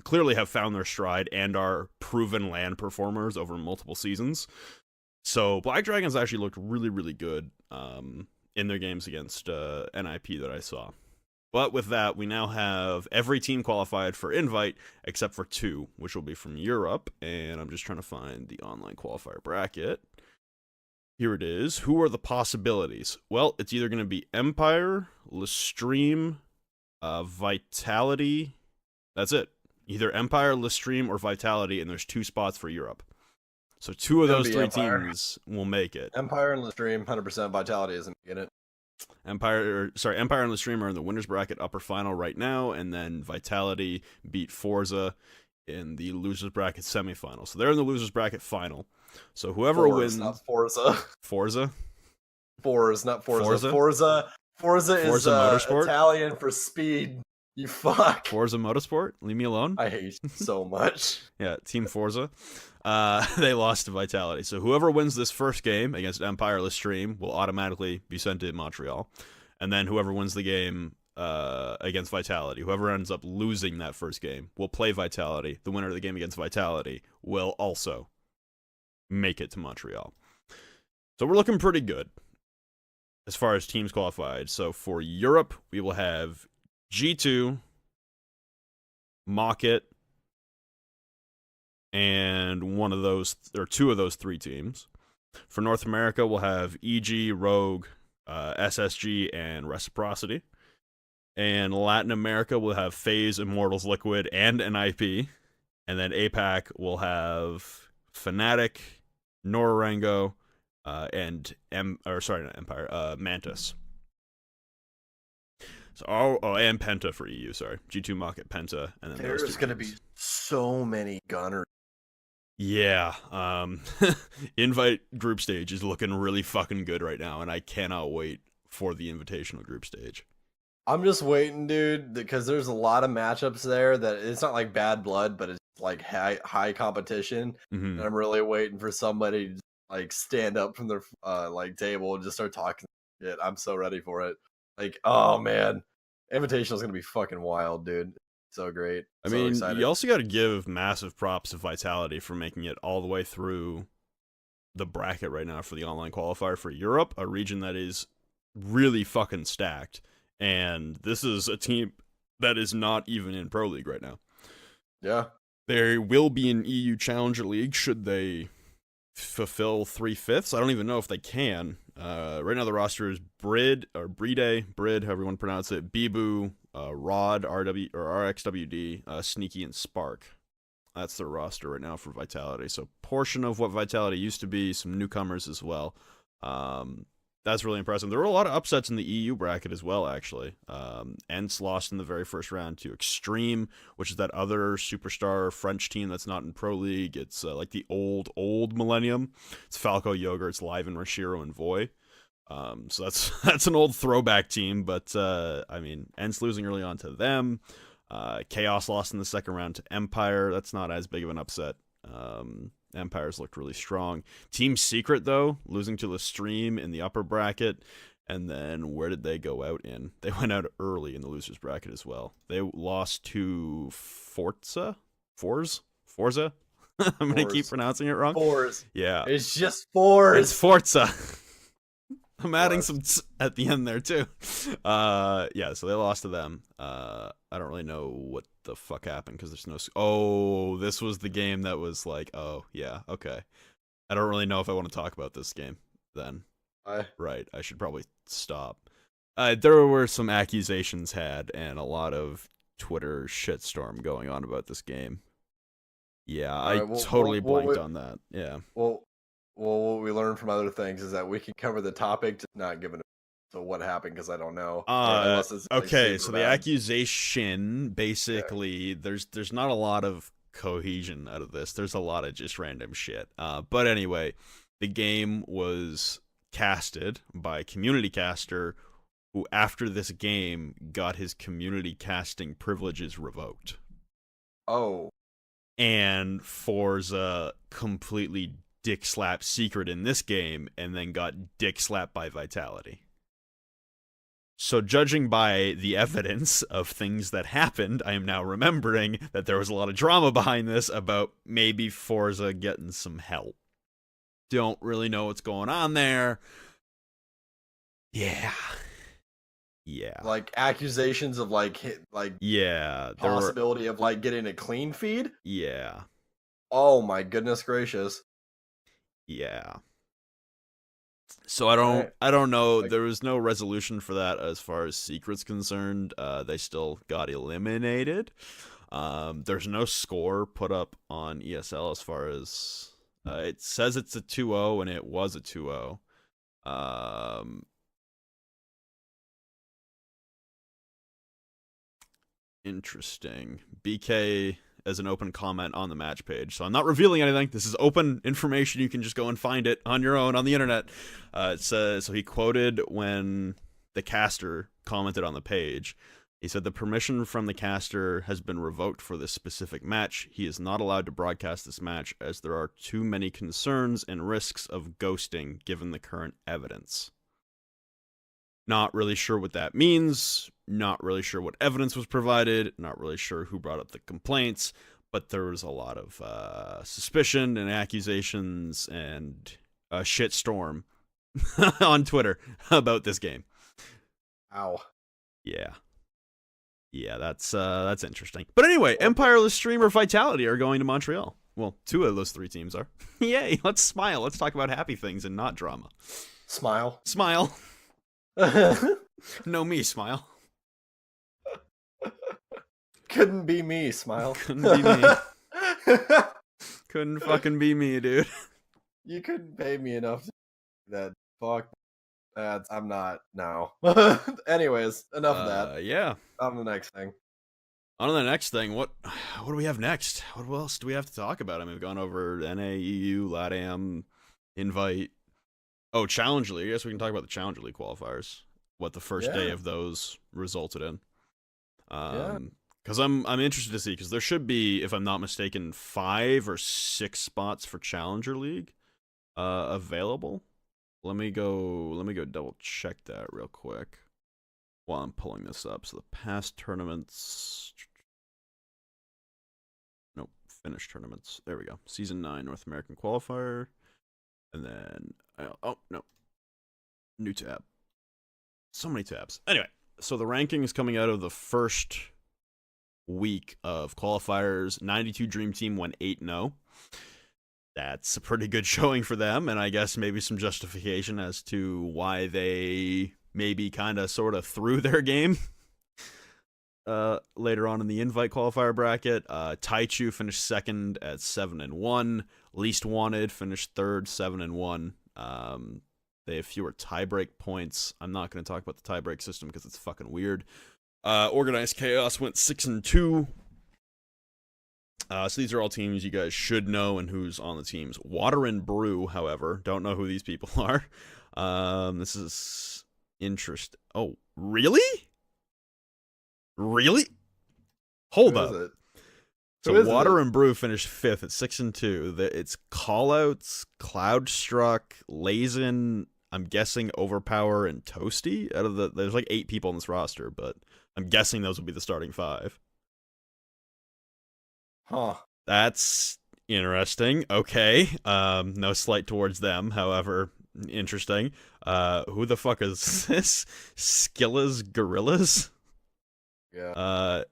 clearly have found their stride and are proven LAN performers over multiple seasons. So Black Dragons actually looked really, really good in their games against NIP that I saw. But with that, we now have every team qualified for Invite except for 2, which will be from Europe. And I'm just trying to find the online qualifier bracket. Here it is. Who are the possibilities? Well, it's either going to be Empire, Lestream, Vitality. That's it. Either Empire, Lestream, or Vitality, and there's 2 spots for Europe. So 2 of those 3 Empire. Teams will make it. Empire and Lestream, 100%. Vitality isn't making it. Empire and Lestream are in the winners bracket upper final right now, and then Vitality beat Forza in the losers bracket semifinal. So they're in the losers bracket final. So whoever wins, not Forza. Forza, Forza, not Forza. Forza? Forza is Forza Motorsport? Italian for speed. You fuck. Forza Motorsport. Leave me alone. I hate you so much. Yeah, Team Forza. They lost to Vitality. So whoever wins this first game against Empire Lestream will automatically be sent to Montreal. And then whoever wins the game against Vitality, whoever ends up losing that first game, will play Vitality. The winner of the game against Vitality will also make it to Montreal. So we're looking pretty good as far as teams qualified. So for Europe, we will have G2, Mocket, and one of those, or 2 of those 3 teams. For North America, we'll have EG, Rogue, SSG, and Reciprocity. And Latin America, we'll have FaZe, Immortals, Liquid, and NIP. And then APAC, we'll have Fnatic, Norango, and Mantis. So, and Penta for EU, sorry. G2, Mocket, Penta, and then There's going to be so many gunners. Yeah, Invite group stage is looking really fucking good right now, and I cannot wait for the Invitational group stage. I'm just waiting, dude, because there's a lot of matchups there that it's not like bad blood, but it's like high competition. Mm-hmm. And I'm really waiting for somebody to like stand up from their like table and just start talking shit. I'm so ready for it. Like, oh man, Invitational is gonna be fucking wild, dude. So great. I mean, you also got to give massive props to Vitality for making it all the way through the bracket right now for the online qualifier for Europe, a region that is really fucking stacked. And this is a team that is not even in Pro League right now. Yeah. There will be an EU Challenger League should they fulfill 3/5. I don't even know if they can. Right now the roster is Brid, however you want to pronounce it, Bibu, Rod, RW or RXWD, Sneaky, and Spark. That's their roster right now for Vitality. So portion of what Vitality used to be, some newcomers as well. That's really impressive. There were a lot of upsets in the EU bracket as well, actually. Ents lost in the very first round to Extreme, which is that other superstar French team that's not in Pro League. It's like the old Millennium. It's Falco, Yogurts, Live, and Rashiro, and Voy. So that's an old throwback team, but I mean, Ents losing early on to them. Chaos lost in the second round to Empire. That's not as big of an upset. Empire's looked really strong. Team Secret, though, losing to the Stream in the upper bracket. And then where did they go out in? They went out early in the losers bracket as well. They lost to Forza? I'm going to keep pronouncing it wrong. Fours. Yeah. It's just fours. It's Forza. I'm adding some at the end there, too. Yeah, so they lost to them. I don't really know what the fuck happened because there's no... Oh, this was the game that was like, oh, yeah, okay. I don't really know if I want to talk about this game then. Right, I should probably stop. There were some accusations had and a lot of Twitter shitstorm going on about this game. Yeah, I totally blanked on that. Yeah. Well, what we learned from other things is that we can cover the topic, just not give it. So what happened? Because I don't know. Okay, so the accusation basically, there's not a lot of cohesion out of this. There's a lot of just random shit. But anyway, the game was casted by a community caster who, after this game, got his community casting privileges revoked. Oh. And Forza completely dick slapped Secret in this game and then got dick slapped by Vitality. So judging by the evidence of things that happened, I am now remembering that there was a lot of drama behind this about maybe Forza getting some help. Don't really know what's going on there. Yeah. Like accusations of yeah, possibility of like getting a clean feed? Yeah. Oh my goodness gracious. Yeah. So I don't know. There was no resolution for that as far as Secret's concerned. They still got eliminated. There's no score put up on ESL as far as it says it's a 2-0 and it was a 2-0. Interesting. BK as an open comment on the match page. So I'm not revealing anything. This is open information. You can just go and find it on your own on the internet. It says, so he quoted when the caster commented on the page. He said, the permission from the caster has been revoked for this specific match. He is not allowed to broadcast this match as there are too many concerns and risks of ghosting given the current evidence. Not really sure what that means. Not really sure what evidence was provided. Not really sure who brought up the complaints. But there was a lot of suspicion and accusations and a shitstorm on Twitter about this game. Ow. Yeah. Yeah, that's interesting. But anyway, Empire, Streamer, Vitality are going to Montreal. Well, 2 of those 3 teams are. Yay, let's smile. Let's talk about happy things and not drama. Smile. Smile. No me, smile. Couldn't be me, smile. Couldn't be me. Couldn't fucking be me, dude. You couldn't pay me enough to do that. Fuck. I'm not now. Anyways, enough of that. Yeah. On to the next thing. On to the next thing. What do we have next? What else do we have to talk about? I mean, we've gone over NA, EU, LATAM, Invite. Oh, Challenger League. I guess we can talk about the Challenger League qualifiers. What the first day of those resulted in. Because I'm interested to see, because there should be, if I'm not mistaken, 5 or 6 spots for Challenger League available. Let me go double check that real quick while I'm pulling this up. So the past tournaments, nope, finished tournaments. There we go. Season 9 North American qualifier, and then oh no, new tab. So many tabs. Anyway, so the rankings coming out of the first week of qualifiers, 92 Dream Team went 8-0. That's a pretty good showing for them, and I guess maybe some justification as to why they maybe kind of sort of threw their game later on in the Invite qualifier bracket. Taichu finished second at 7-1. Least Wanted finished third, 7-1. They have fewer tiebreak points. I'm not going to talk about the tiebreak system because it's fucking weird. Organized Chaos went 6-2. So these are all teams you guys should know and who's on the teams. Water and Brew, however, don't know who these people are. This is interesting. Oh, really? Really? Hold Who up. is it? So Who is Water it? and Brew finished 5th at 6-2. It's Callouts, Cloudstruck, Lazen, I'm guessing Overpower, and Toasty. There's like 8 people on this roster, but I'm guessing those will be the starting 5. Huh. That's interesting. Okay. No slight towards them, however, interesting. Who the fuck is this? Skillas Gorillas? Yeah.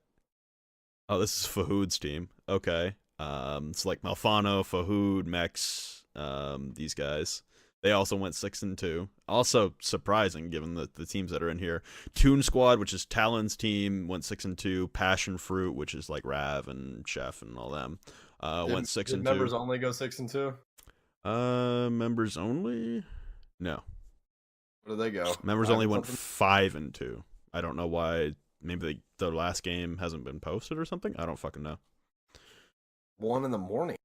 Oh, this is Fahoud's team. Okay. It's like Malfano, Fahoud, Mex, these guys. They also went 6-2. Also surprising given the teams that are in here. Toon Squad, which is Talon's team, went 6-2. Passion Fruit, which is like Rav and Chef and all them, went 6-2. Did members only go 6-2? Members only? No. Where did they go? Members only went 5-2. I don't know why. Maybe the last game hasn't been posted or something. I don't fucking know. 1 in the morning.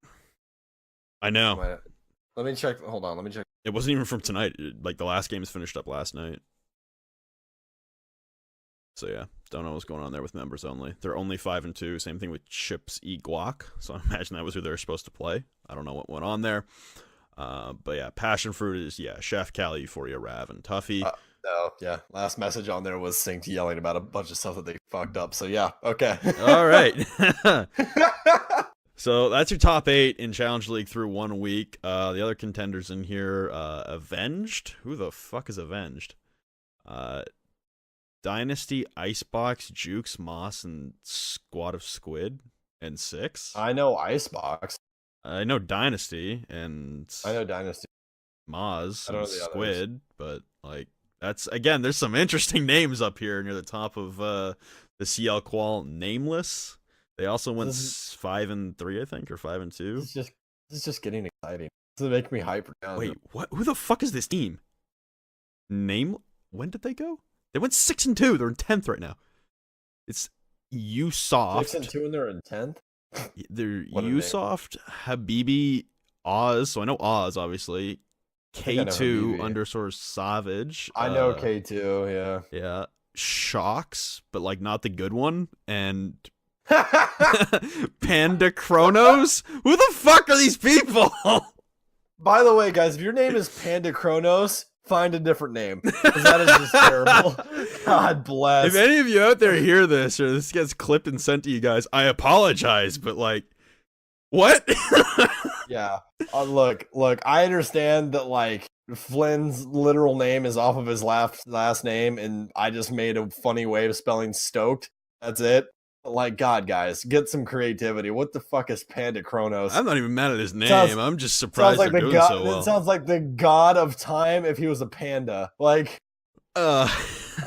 I know. Let me check. Hold on. Let me check. It wasn't even from tonight. Like the last game is finished up last night. So yeah, don't know what's going on there with members only. They're only 5-2. Same thing with Chips E Guac. So I imagine that was who they were supposed to play. I don't know what went on there. But yeah, Passion Fruit is Chef, Cali, Euphoria, Rav, and Tuffy. No, yeah. Last message on there was Synced yelling about a bunch of stuff that they fucked up. So yeah, okay. All right. So that's your top 8 in Challenge League through 1 week. The other contenders in here, Avenged. Who the fuck is Avenged? Dynasty, Icebox, Jukes, Moss, and Squad of Squid, and 6. I know Icebox. I know Dynasty, and I know Dynasty. Moz, I don't and know the Squid, but like that's again, there's some interesting names up here near the top of the CL Qual Nameless. They also went 5-3, I think, or 5-2. This is just getting exciting. This is making me hyper. Wait, what? Who the fuck is this team? When did they go? They went 6-2. They're in 10th right now. It's Usoft. 6-2 and they're in 10th. They're Usoft, Habibi, Oz. So I know Oz, obviously. K2 _Savage. I know K2. Yeah. Yeah. Shocks, but like not the good one. And Panda Chronos? Who the fuck are these people? By the way, guys, if your name is Panda Chronos, find a different name. Because that is just terrible. God bless. If any of you out there hear this or this gets clipped and sent to you guys, I apologize, but like, what? Yeah. Look, I understand that like Flynn's literal name is off of his last name, and I just made a funny way of spelling stoked. That's it. Like, God, guys, get some creativity. What the fuck is Panda Chronos? I'm not even mad at his name. I'm just surprised like they're doing so well. It sounds like the god of time if he was a panda. Like, I'm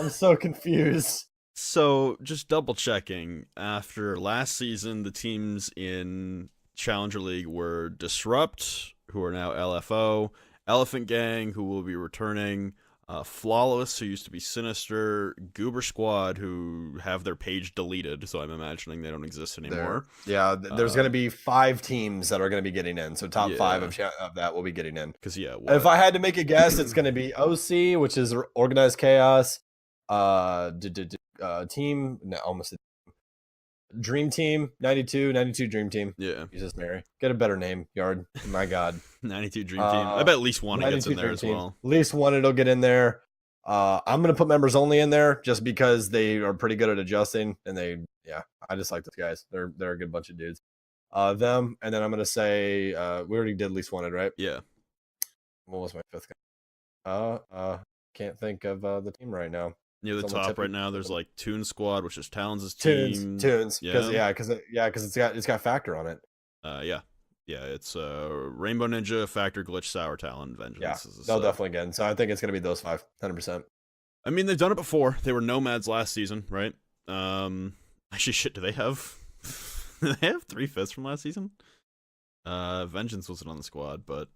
so confused. So, just double checking. After last season, the teams in Challenger League were Disrupt, who are now LFO, Elephant Gang, who will be returning, Flawless, who used to be Sinister, Goober Squad, who have their page deleted, so I'm imagining they don't exist anymore. There's going to be 5 teams that are going to be getting in, so top 5 of that will be getting in. Because if I had to make a guess, it's going to be OC, which is Organized Chaos, team, no, almost Dream Team, 92 Dream Team. Yeah. Jesus Mary. Get a better name, Yard. My God. 92 Dream Team. I bet at least one gets in there as well. At least one it'll get in there. I'm going to put members only in there just because they are pretty good at adjusting. And I just like those guys. They're a good bunch of dudes. Them. And then I'm going to say, we already did at least wanted, right? Yeah. What was my 5th guy? Can't think of the team right now. Near the top right now, there's like Toon Squad, which is Towns' team. Tunes. Yeah, because it's got Factor on it. Yeah, it's Rainbow Ninja, Factor, Glitch, Sour Talon, Vengeance. Yeah, they'll definitely get in. So I think it's gonna be those 5, 100%. I mean, they've done it before. They were Nomads last season, right? Actually, shit, do they have? Do they have 3/5 from last season? Vengeance wasn't on the squad, but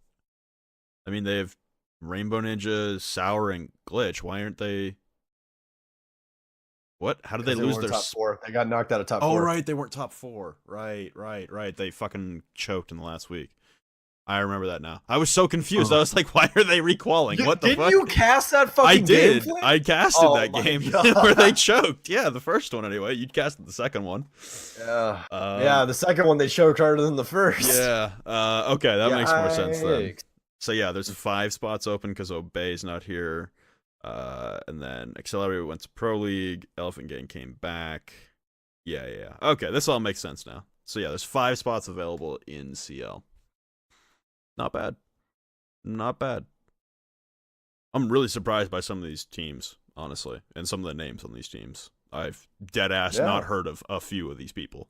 I mean, they have Rainbow Ninja, Sour, and Glitch. Why aren't they? What? How did they lose their top 4? They got knocked out of top 4. Oh, right, they weren't top 4. Right. They fucking choked in the last week. I remember that now. I was so confused. I was like, why are they recalling? What the fuck? Didn't you cast that fucking game? I did. I casted that game where they choked. Yeah, the first one anyway. You casted the second one. Yeah. Yeah, the second one they choked harder than the first. Yeah. Okay, that makes more sense then. So yeah, there's 5 spots open because Obey's not here. And then Accelerator went to Pro League. Elephant Gang came back. Yeah. Okay, this all makes sense now. So yeah, there's 5 spots available in CL. Not bad. Not bad. I'm really surprised by some of these teams, honestly, and some of the names on these teams. I've dead-ass not heard of a few of these people.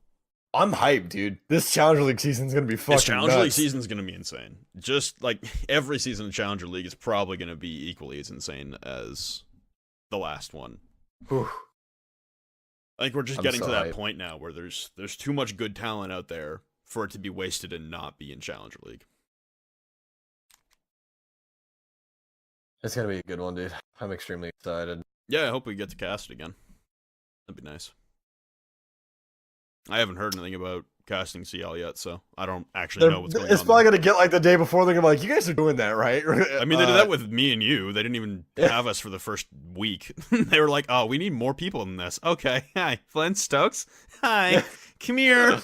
I'm hyped, dude. This Challenger League season's going to be fucking This Challenger nuts. League season's going to be insane. Just like every season of Challenger League is probably going to be equally as insane as the last one. Whew. I think we're just getting so to that hyped. point now where there's too much good talent out there for it to be wasted and not be in Challenger League. It's going to be a good one, dude. I'm extremely excited. Yeah, I hope we get to cast it again. That'd be nice. I haven't heard anything about casting CL yet, so I don't actually know what's going on. It's probably going to get like the day before. They're going to be like, you guys are doing that, right? I mean, they did that with me and you. They didn't even have us for the first week. They were like, oh, we need more people than this. Okay, hi, Flint Stokes. Hi, come here.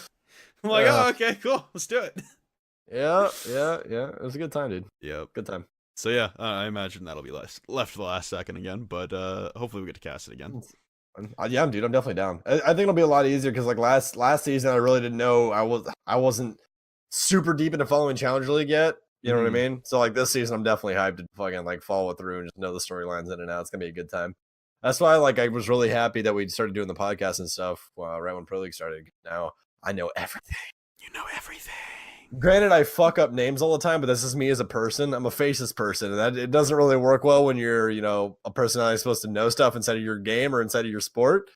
I'm like, oh, okay, cool. Let's do it. Yeah. It was a good time, dude. Yep. Good time. So yeah, I imagine that'll be left to the last second again, but hopefully we get to cast it again. Yeah, dude, I'm definitely down. I think it'll be a lot easier because like last season, I really didn't know. I wasn't super deep into following Challenger League yet. You know what I mean? So like this season, I'm definitely hyped to fucking like follow it through and just know the storylines in and out. It's gonna be a good time. That's why like I was really happy that we started doing the podcast and stuff right when Pro League started. Now I know everything. You know everything. Granted, I fuck up names all the time, but this is me as a person. I'm a faceless person, and that it doesn't really work well when you're, a personality supposed to know stuff inside of your game or inside of your sport.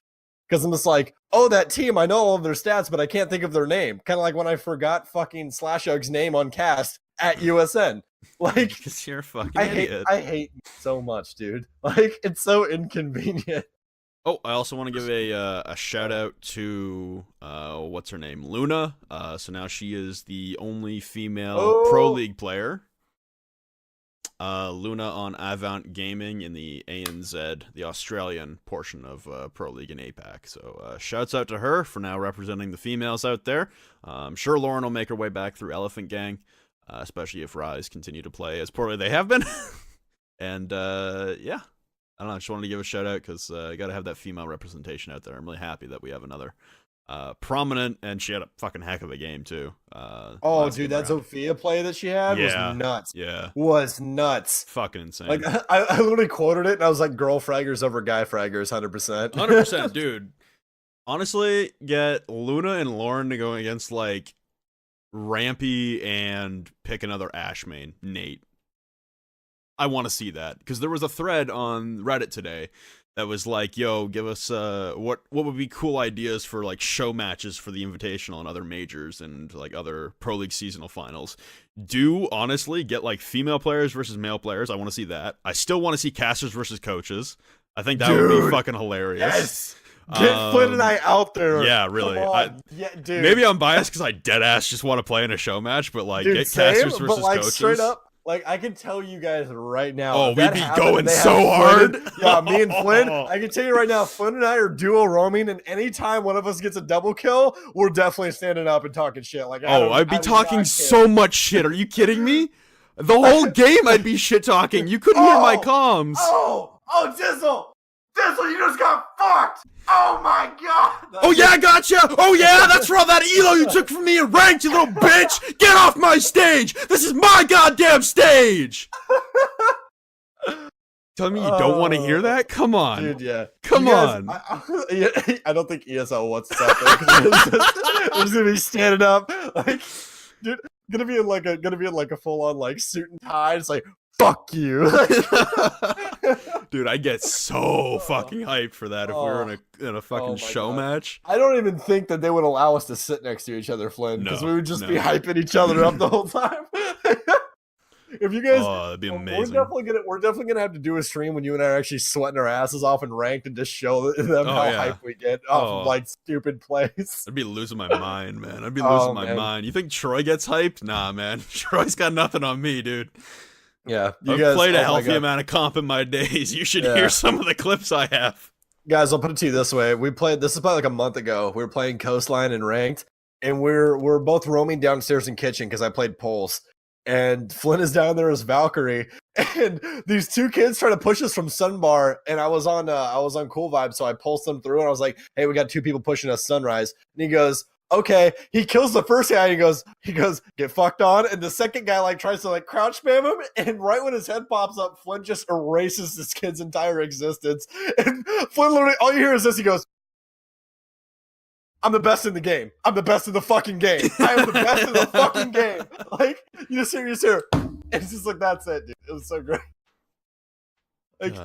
Because I'm just like, oh, that team, I know all of their stats, but I can't think of their name. Kind of like when I forgot fucking Slashug's name on cast at USN. Like, because you're a fucking idiot. I hate you so much, dude. Like, it's so inconvenient. Oh, I also want to give a shout out to what's her name, Luna. So now she is the only female Pro League player. Luna on Avant Gaming in the ANZ, the Australian portion of Pro League in APAC. So shouts out to her for now representing the females out there. I'm sure Lauren will make her way back through Elephant Gang, especially if Rise continue to play as poorly they have been. And yeah. I don't know, I just wanted to give a shout out because I got to have that female representation out there. I'm really happy that we have another prominent, and she had a fucking heck of a game too. Oh, dude, that Zofia play that she had was nuts. Yeah. Was nuts. Fucking insane. Like, I literally quoted it, and I was like, girl fraggers over guy fraggers, 100%. 100%, dude. Honestly, get Luna and Lauren to go against, like, Rampy and pick another Ash main, Nate. I want to see that because there was a thread on Reddit today that was like, "Yo, give us what would be cool ideas for like show matches for the Invitational and other majors and like other Pro League seasonal finals." Do honestly get like female players versus male players. I want to see that. I still want to see casters versus coaches. I think that would be fucking hilarious. Yes. Get Flynn and I out there. Yeah, really. Yeah, dude. Maybe I'm biased because I dead ass just want to play in a show match, but like get casters versus but, like, coaches. Straight up. Like, I can tell you guys right now. Oh, we'd be going so hard. Yeah, me and Flynn. I can tell you right now, Flynn and I are duo roaming, and anytime one of us gets a double kill, we're definitely standing up and talking shit. Like, I'd be talking so much shit. Are you kidding me? The whole game I'd be shit talking. You couldn't hear my comms. Oh, Dizzle, you just got fucked. Oh my god. Oh yeah, I gotcha. Oh yeah, that's for all that elo you took from me and ranked, you little bitch. Get off my stage. This is my goddamn stage. Tell me you don't want to hear that? Come on. Dude, yeah. Come on. I don't think ESL wants to stop there. I'm just gonna be standing up. Like, dude, gonna be in like a full on like suit and tie. It's like, fuck you. Dude, I get so fucking hyped for that if we were in a fucking show match. I don't even think that they would allow us to sit next to each other, Flynn, because we would just be hyping each other up the whole time. If you guys, Oh, that'd be amazing. we're definitely gonna have to do a stream when you and I are actually sweating our asses off and ranked and just show them how hyped we get off of like stupid plays. I'd be losing my mind, man. I'd be Oh, losing my mind. You think Troy gets hyped? Nah, man. Troy's got nothing on me, dude. Yeah, I've played a healthy amount of comp in my days. You should hear some of the clips I have. Guys, I'll put it to you this way: this is probably like a month ago. We were playing Coastline and ranked, and we're both roaming downstairs in kitchen because I played Pulse, and Flynn is down there as Valkyrie, and these two kids try to push us from Sunbar, and I was on Cool Vibe, so I pulsed them through, and I was like, "Hey, we got two people pushing us Sunrise," and he goes, "Okay." He kills the first guy, and he goes, "Get fucked on," and the second guy like tries to like crouch spam him, and right when his head pops up, Flynn just erases this kid's entire existence, and Flynn literally all you hear is this. He goes, "I'm the best in the game. I'm the best in the fucking game. I am the best in the fucking game." Like, you just hear. It's just like, that's it, dude. It was so great. Like,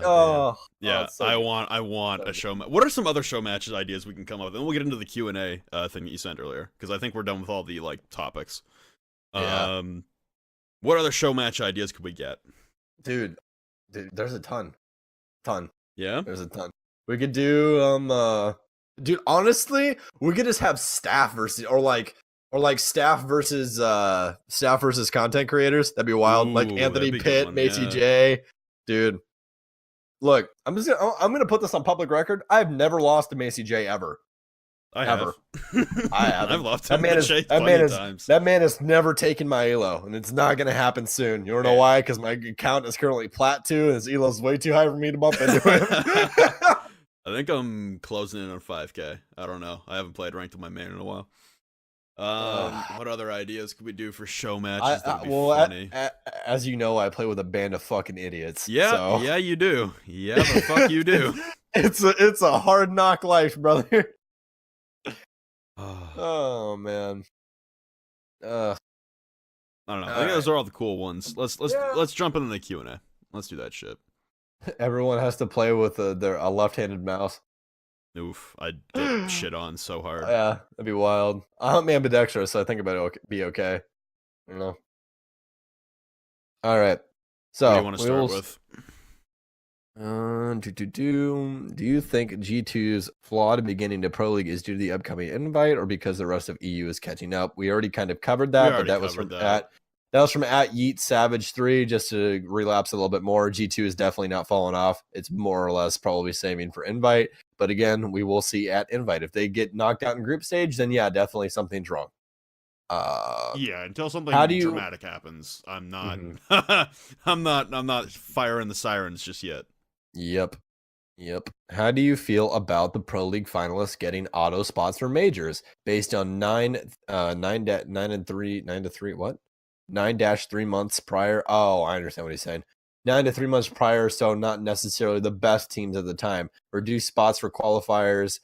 yeah. So I want a show. What are some other show matches ideas we can come up with? And we'll get into the Q&A thing that you sent earlier, because I think we're done with all the like topics. Yeah. What other show match ideas could we get? Dude, there's a ton. Yeah, there's a ton. We could do dude, honestly, we could just have staff versus staff versus content creators. That'd be wild. Like Anthony Pitt, Macy J. Dude, look, I'm gonna put this on public record. I've never lost to Macy J ever. I have. I've lost to Macy times. That man has never taken my elo, and it's not gonna happen soon. You wanna know why? Because my account is currently plat 2, and his elo is way too high for me to bump into him. I think I'm closing in on 5K. I don't know. I haven't played ranked with my main in a while. What other ideas could we do for show matches that would be funny? As you know, I play with a band of fucking idiots. Yeah, yeah, you do. Yeah, the fuck you do. It's a hard knock life, brother. Oh man. I don't know. I think those are all the cool ones. Let's jump into the Q&A. Let's do that shit. Everyone has to play with a left-handed mouse. Oof, I'd get shit on so hard. Yeah, that'd be wild. I'm ambidextrous, so I think about it be okay. You know. All right. So what do you want to start with? Do you think G2's flawed beginning to Pro League is due to the upcoming invite, or because the rest of EU is catching up? We already kind of covered that, but that was from Yeet Savage 3. Just to relapse a little bit more, G2 is definitely not falling off. It's more or less probably saving for invite, but again, we will see at invite. If they get knocked out in group stage, then yeah, definitely something's wrong. Until something dramatic happens, I'm not I'm not firing the sirens just yet. Yep. How do you feel about the Pro League finalists getting auto spots for majors based on 9-3 months prior? Oh, I understand what he's saying. 9 to 3 months prior, so not necessarily the best teams at the time. Reduce spots for qualifiers.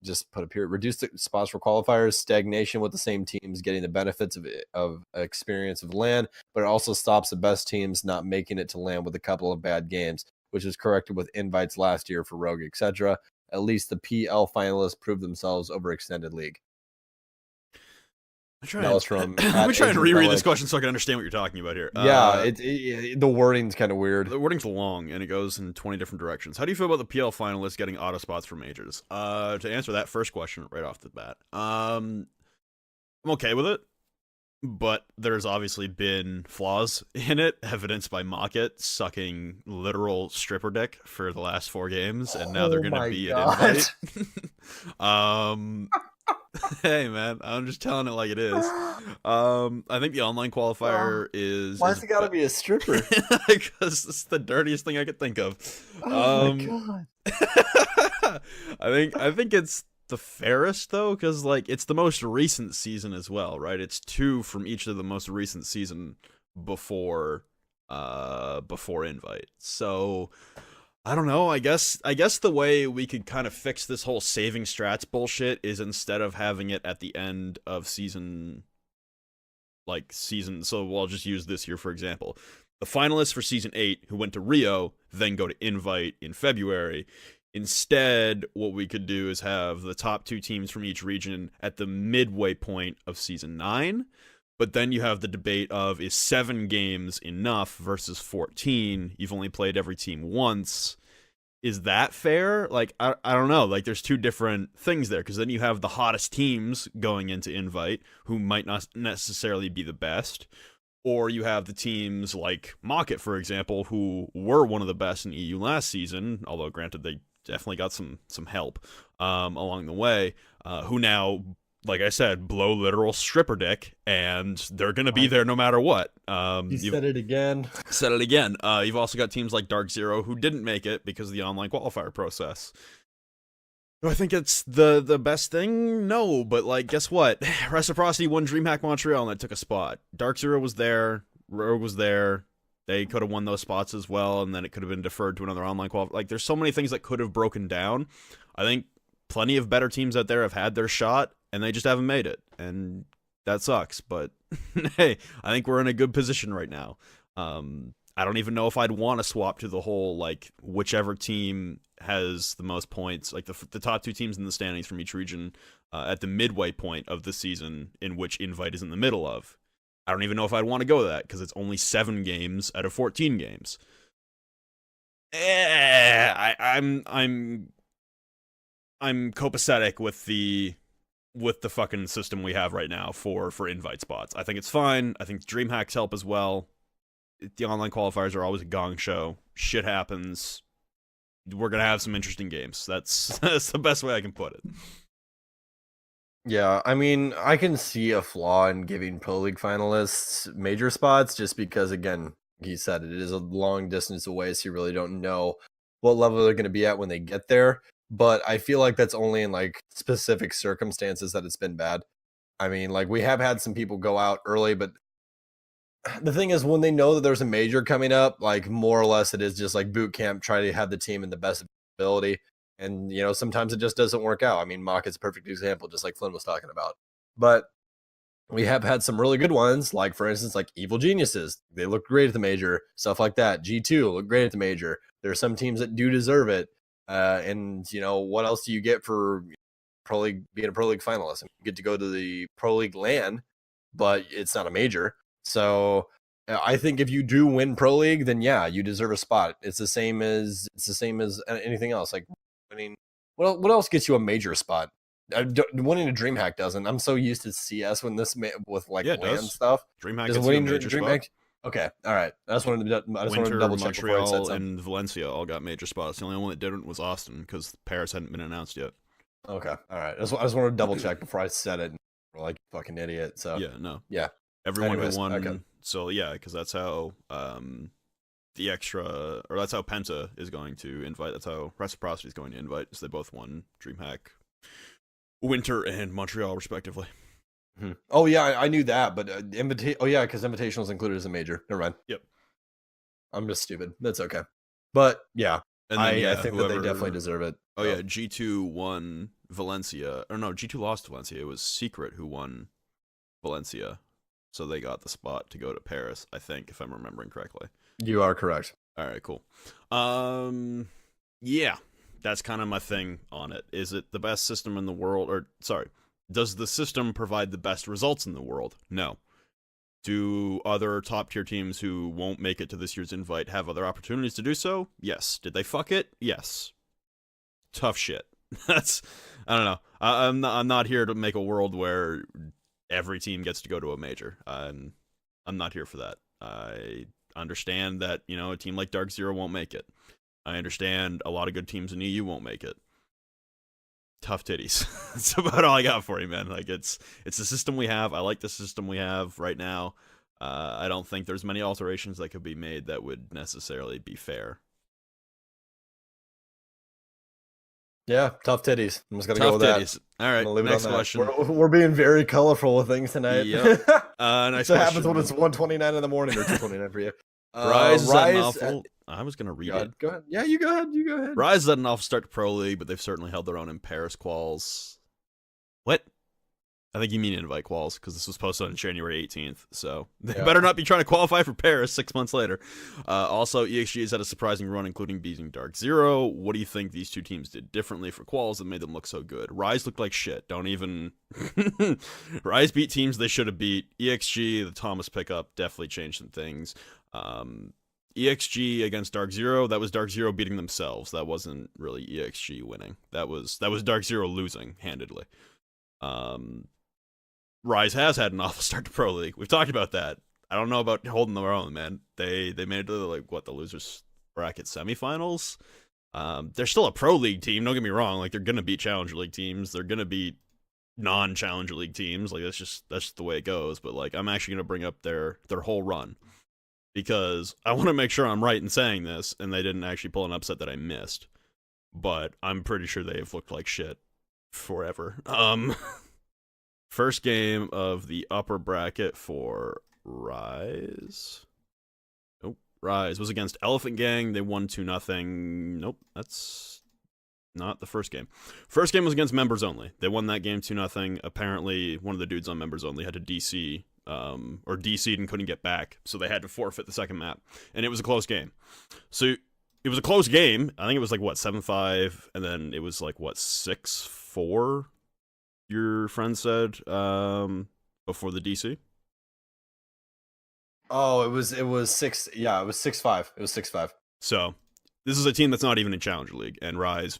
Just put a period. Reduce the spots for qualifiers. Stagnation with the same teams getting the benefits of experience of LAN, but it also stops the best teams not making it to LAN with a couple of bad games, which was corrected with invites last year for Rogue, etc. At least the PL finalists proved themselves over extended league. I'm trying to reread this question so I can understand what you're talking about here. Yeah, the wording's kind of weird. The wording's long, and it goes in 20 different directions. How do you feel about the PL finalists getting auto spots for majors? To answer that first question right off the bat, I'm okay with it, but there's obviously been flaws in it, evidenced by Mocket sucking literal stripper dick for the last 4 games, and now they're going to be an invite. Hey man, I'm just telling it like it is. I think the online qualifier is. Why's it gotta be a stripper? Because it's the dirtiest thing I could think of. Oh my god. I think it's the fairest though, because like it's the most recent season as well, right? It's 2 from each of the most recent season before invite. So I don't know. I guess the way we could kind of fix this whole saving strats bullshit is instead of having it at the end of season. So I'll just use this year for example. The finalists for season 8 who went to Rio then go to invite in February. Instead, what we could do is have the top 2 teams from each region at the midway point of season 9. But then you have the debate of, is 7 games enough versus 14? You've only played every team once. Is that fair? Like, I don't know. Like, there's 2 different things there, because then you have the hottest teams going into Invite who might not necessarily be the best. Or you have the teams like Mocket, for example, who were one of the best in EU last season, although granted they definitely got some help along the way, who now, like I said, blow literal stripper dick, and they're going to be there no matter what. You said it again. Said it again. You've also got teams like Dark Zero who didn't make it because of the online qualifier process. Do I think it's the best thing? No, but like, guess what? Reciprocity won DreamHack Montreal and that took a spot. Dark Zero was there. Rogue was there. They could have won those spots as well, and then it could have been deferred to another online qualifier. Like, there's so many things that could have broken down. I think plenty of better teams out there have had their shot, and they just haven't made it, and that sucks. But hey, I think we're in a good position right now. I don't even know if I'd want to swap to the whole, like, whichever team has the most points, like the top 2 teams in the standings from each region at the midway point of the season, in which Invite is in the middle of. I don't even know if I'd want to go to that, because it's only 7 games out of 14 games. I'm copacetic with the fucking system we have right now for Invite spots. I think it's fine. I think DreamHack's help as well. The online qualifiers are always a gong show. Shit happens. We're gonna have some interesting games. That's the best way I can put it. Yeah, I mean, I can see a flaw in giving Pro League finalists major spots, just because, again, he said it is a long distance away, so you really don't know what level they're going to be at when they get there. But I feel like that's only in like specific circumstances that it's been bad. I mean, like, we have had some people go out early, but the thing is, when they know that there's a major coming up, like, more or less it is just like boot camp, try to have the team in the best ability. And, you know, sometimes it just doesn't work out. I mean, Mock is a perfect example, just like Flynn was talking about. But we have had some really good ones, like, for instance, like Evil Geniuses. They look great at the major, stuff like that. G2 look great at the major. There are some teams that do deserve it. And, you know, what else do you get for Pro League, being a Pro League finalist? I mean, you get to go to the Pro League LAN, but it's not a major. So I think if you do win Pro League, then yeah, you deserve a spot. It's the same as anything else. Like, I mean, what else gets you a major spot? Winning a DreamHack doesn't. I'm so used to CS with like LAN stuff. DreamHack does gets winning you a major DreamHack? spot. Okay, all right. I just wanted to double check before I said Montreal, something. and Valencia all got major spots. The only one that didn't was Austin, because Paris hadn't been announced yet. Okay, all right. I just wanted to double check before I said it. Like, fucking idiot. So yeah. Everyone Anyways, who won. okay. So yeah, because that's how the extra, or that's how Penta is going to invite. That's how Reciprocity is going to invite. So they both won DreamHack Winter and Montreal respectively. Oh yeah, I knew that, but oh yeah, because Invitational is included as a major. Never mind. Yep. I'm just stupid. That's okay. But yeah, And then, I think that they definitely deserve it. Oh yeah, G2 won Valencia. Or no, G2 lost to Valencia. It was Secret who won Valencia. So they got the spot to go to Paris, I think, if I'm remembering correctly. You are correct. All right, cool. Yeah, that's kind of my thing on it. Is it the best system in the world? Or, sorry, does the system provide the best results in the world? No. Do other top-tier teams who won't make it to this year's invite have other opportunities to do so? Yes. Did they fuck it? Yes. Tough shit. That's, I don't know. I'm not here to make a world where every team gets to go to a major. I'm not here for that. I understand that, you know, a team like Dark Zero won't make it. I understand a lot of good teams in EU won't make it. Tough titties. That's about all I got for you, man. Like, it's the system we have. I like the system we have right now. I don't think there's many alterations that could be made that would necessarily be fair. Yeah, tough titties. I'm just gonna go with titties. That. All right, next question. We're being very colorful with things tonight. Yep. Next so it question. happens when it's 1:29 in the morning or 2:29 for you. Rise is at an awful. I was gonna read it. Go ahead. Yeah, you go ahead. You go ahead. Rise is at an awful start to Pro League, but they've certainly held their own in Paris quals. What? I think you mean invite quals because this was posted on January 18th. So they Yeah. better not be trying to qualify for Paris 6 months later. Also, EXG has had a surprising run, including beating Dark Zero. What do you think these two teams did differently for quals that made them look so good? Rise looked like shit. Don't even. Rise beat teams they should have beat. EXG, the Thomas pickup, definitely changed some things. EXG against Dark Zero, that was Dark Zero beating themselves. That wasn't really EXG winning. That was Dark Zero losing handedly. Rise has had an awful start to Pro League. We've talked about that. I don't know about holding their own, man. They made it to the losers bracket semifinals. They're still a Pro League team. Don't get me wrong. Like they're gonna beat Challenger League teams. They're gonna beat non-Challenger League teams. Like that's just the way it goes. But like I'm actually gonna bring up their whole run because I want to make sure I'm right in saying this, and they didn't actually pull an upset that I missed. But I'm pretty sure they've looked like shit forever. First game of the upper bracket for Rise. Nope. Rise was against Elephant Gang. They won 2-0. Nope, that's not the first game. First game was against Members Only. They won that game 2-0. Apparently, one of the dudes on Members Only had to DC, or DC'd and couldn't get back, so they had to forfeit the second map. And it was a close game. So it was a close game. I think it was like, 7-5, and then it was like, 6-4? Your friend said before the DC. Oh, it was 6. Yeah, it was 6-5. It was 6-5. So this is a team that's not even in Challenger League, and Rise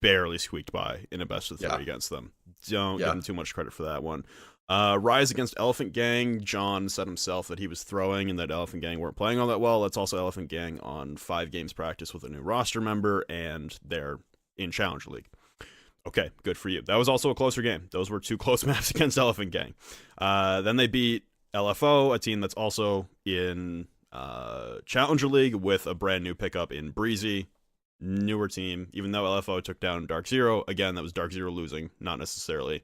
barely squeaked by in a best of 3 against them. Don't give them too much credit for that one. Rise against Elephant Gang. John said himself that he was throwing and that Elephant Gang weren't playing all that well. That's also Elephant Gang on 5 games practice with a new roster member, and they're in Challenger League. Okay, good for you. That was also a closer game. Those were 2 close maps against Elephant Gang. Then they beat LFO, a team that's also in Challenger League with a brand new pickup in Breezy. Newer team, even though LFO took down Dark Zero. Again, that was Dark Zero losing, not necessarily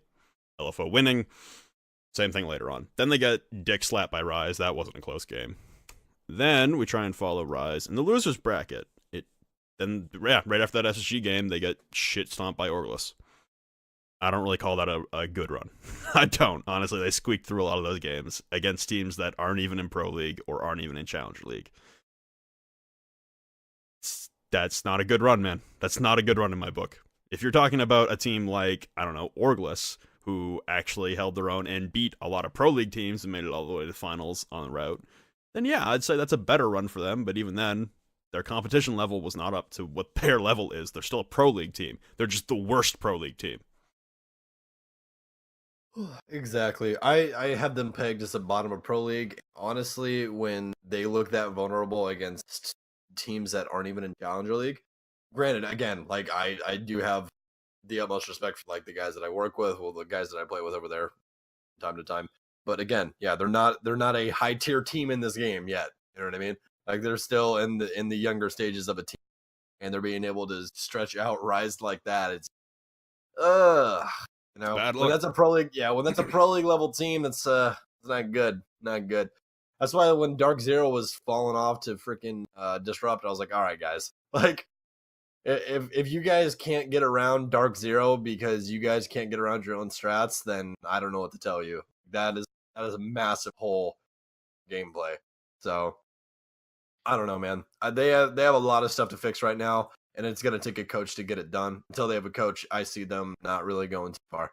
LFO winning. Same thing later on. Then they get dick slapped by Rise. That wasn't a close game. Then we try and follow Rise in the losers bracket. Right after that SSG game, they get shit stomped by Orglis. I don't really call that a good run. I don't. Honestly, they squeaked through a lot of those games against teams that aren't even in Pro League or aren't even in Challenger League. That's not a good run, man. That's not a good run in my book. If you're talking about a team like, I don't know, Orglis, who actually held their own and beat a lot of Pro League teams and made it all the way to the finals on the route, then yeah, I'd say that's a better run for them. But even then, their competition level was not up to what their level is. They're still a Pro League team. They're just the worst Pro League team. Exactly. I had them pegged as the bottom of Pro League. Honestly, when they look that vulnerable against teams that aren't even in Challenger League, granted, again, like I do have the utmost respect for like the guys that I work with, well, the guys that I play with over there time to time. But again, yeah, they're not a high tier team in this game yet. You know what I mean? Like they're still in the younger stages of a team, and they're being able to stretch out Rise like that. It's you know, when that's a Pro League, when that's a Pro League level team, that's not good, not good. That's why when Dark Zero was falling off to freaking Disrupt, I was like, all right, guys, like if you guys can't get around Dark Zero because you guys can't get around your own strats, then I don't know what to tell you. That is a massive hole gameplay. So I don't know, man. They have a lot of stuff to fix right now, and it's gonna take a coach to get it done. Until they have a coach, I see them not really going too far.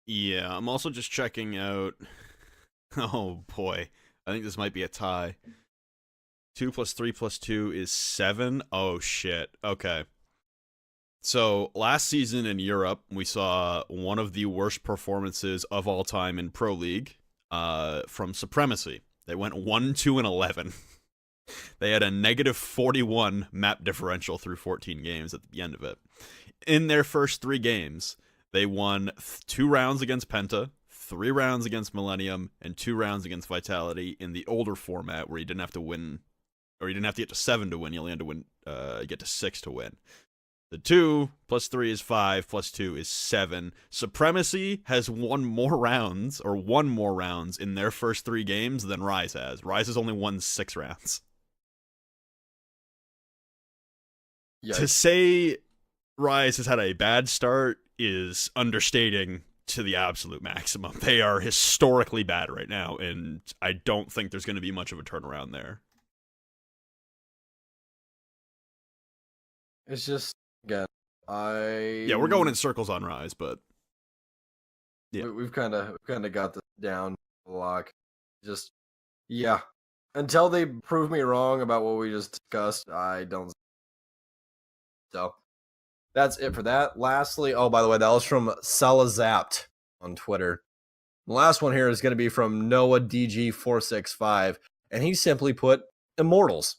Yeah, I'm also just checking out. Oh boy, I think this might be a tie. 2 + 3 + 2 is 7. Oh shit. Okay. So last season in Europe, we saw one of the worst performances of all time in Pro League from Supremacy. They went 1-2-11. They had a -41 map differential through 14 games at the end of it. In their first 3 games, they won 2 rounds against Penta, 3 rounds against Millennium, and 2 rounds against Vitality in the older format where you didn't have to win, or you didn't have to get to 7 to win, you only had to win, get to 6 to win. The 2 + 3 is 5, + 2 is 7. Supremacy has won more rounds in their first 3 games than Rise has. Rise has only won 6 rounds. Yikes. To say Rise has had a bad start is understating to the absolute maximum. They are historically bad right now, and I don't think there's going to be much of a turnaround there. It's just, again, Yeah, we're going in circles on Rise, but yeah, we've kind of got this down a lock. Just, yeah, until they prove me wrong about what we just discussed, I don't. So that's it for that. Lastly, oh, by the way, that was from Salazapt on Twitter. The last one here is going to be from Noah DG465, and he simply put Immortals.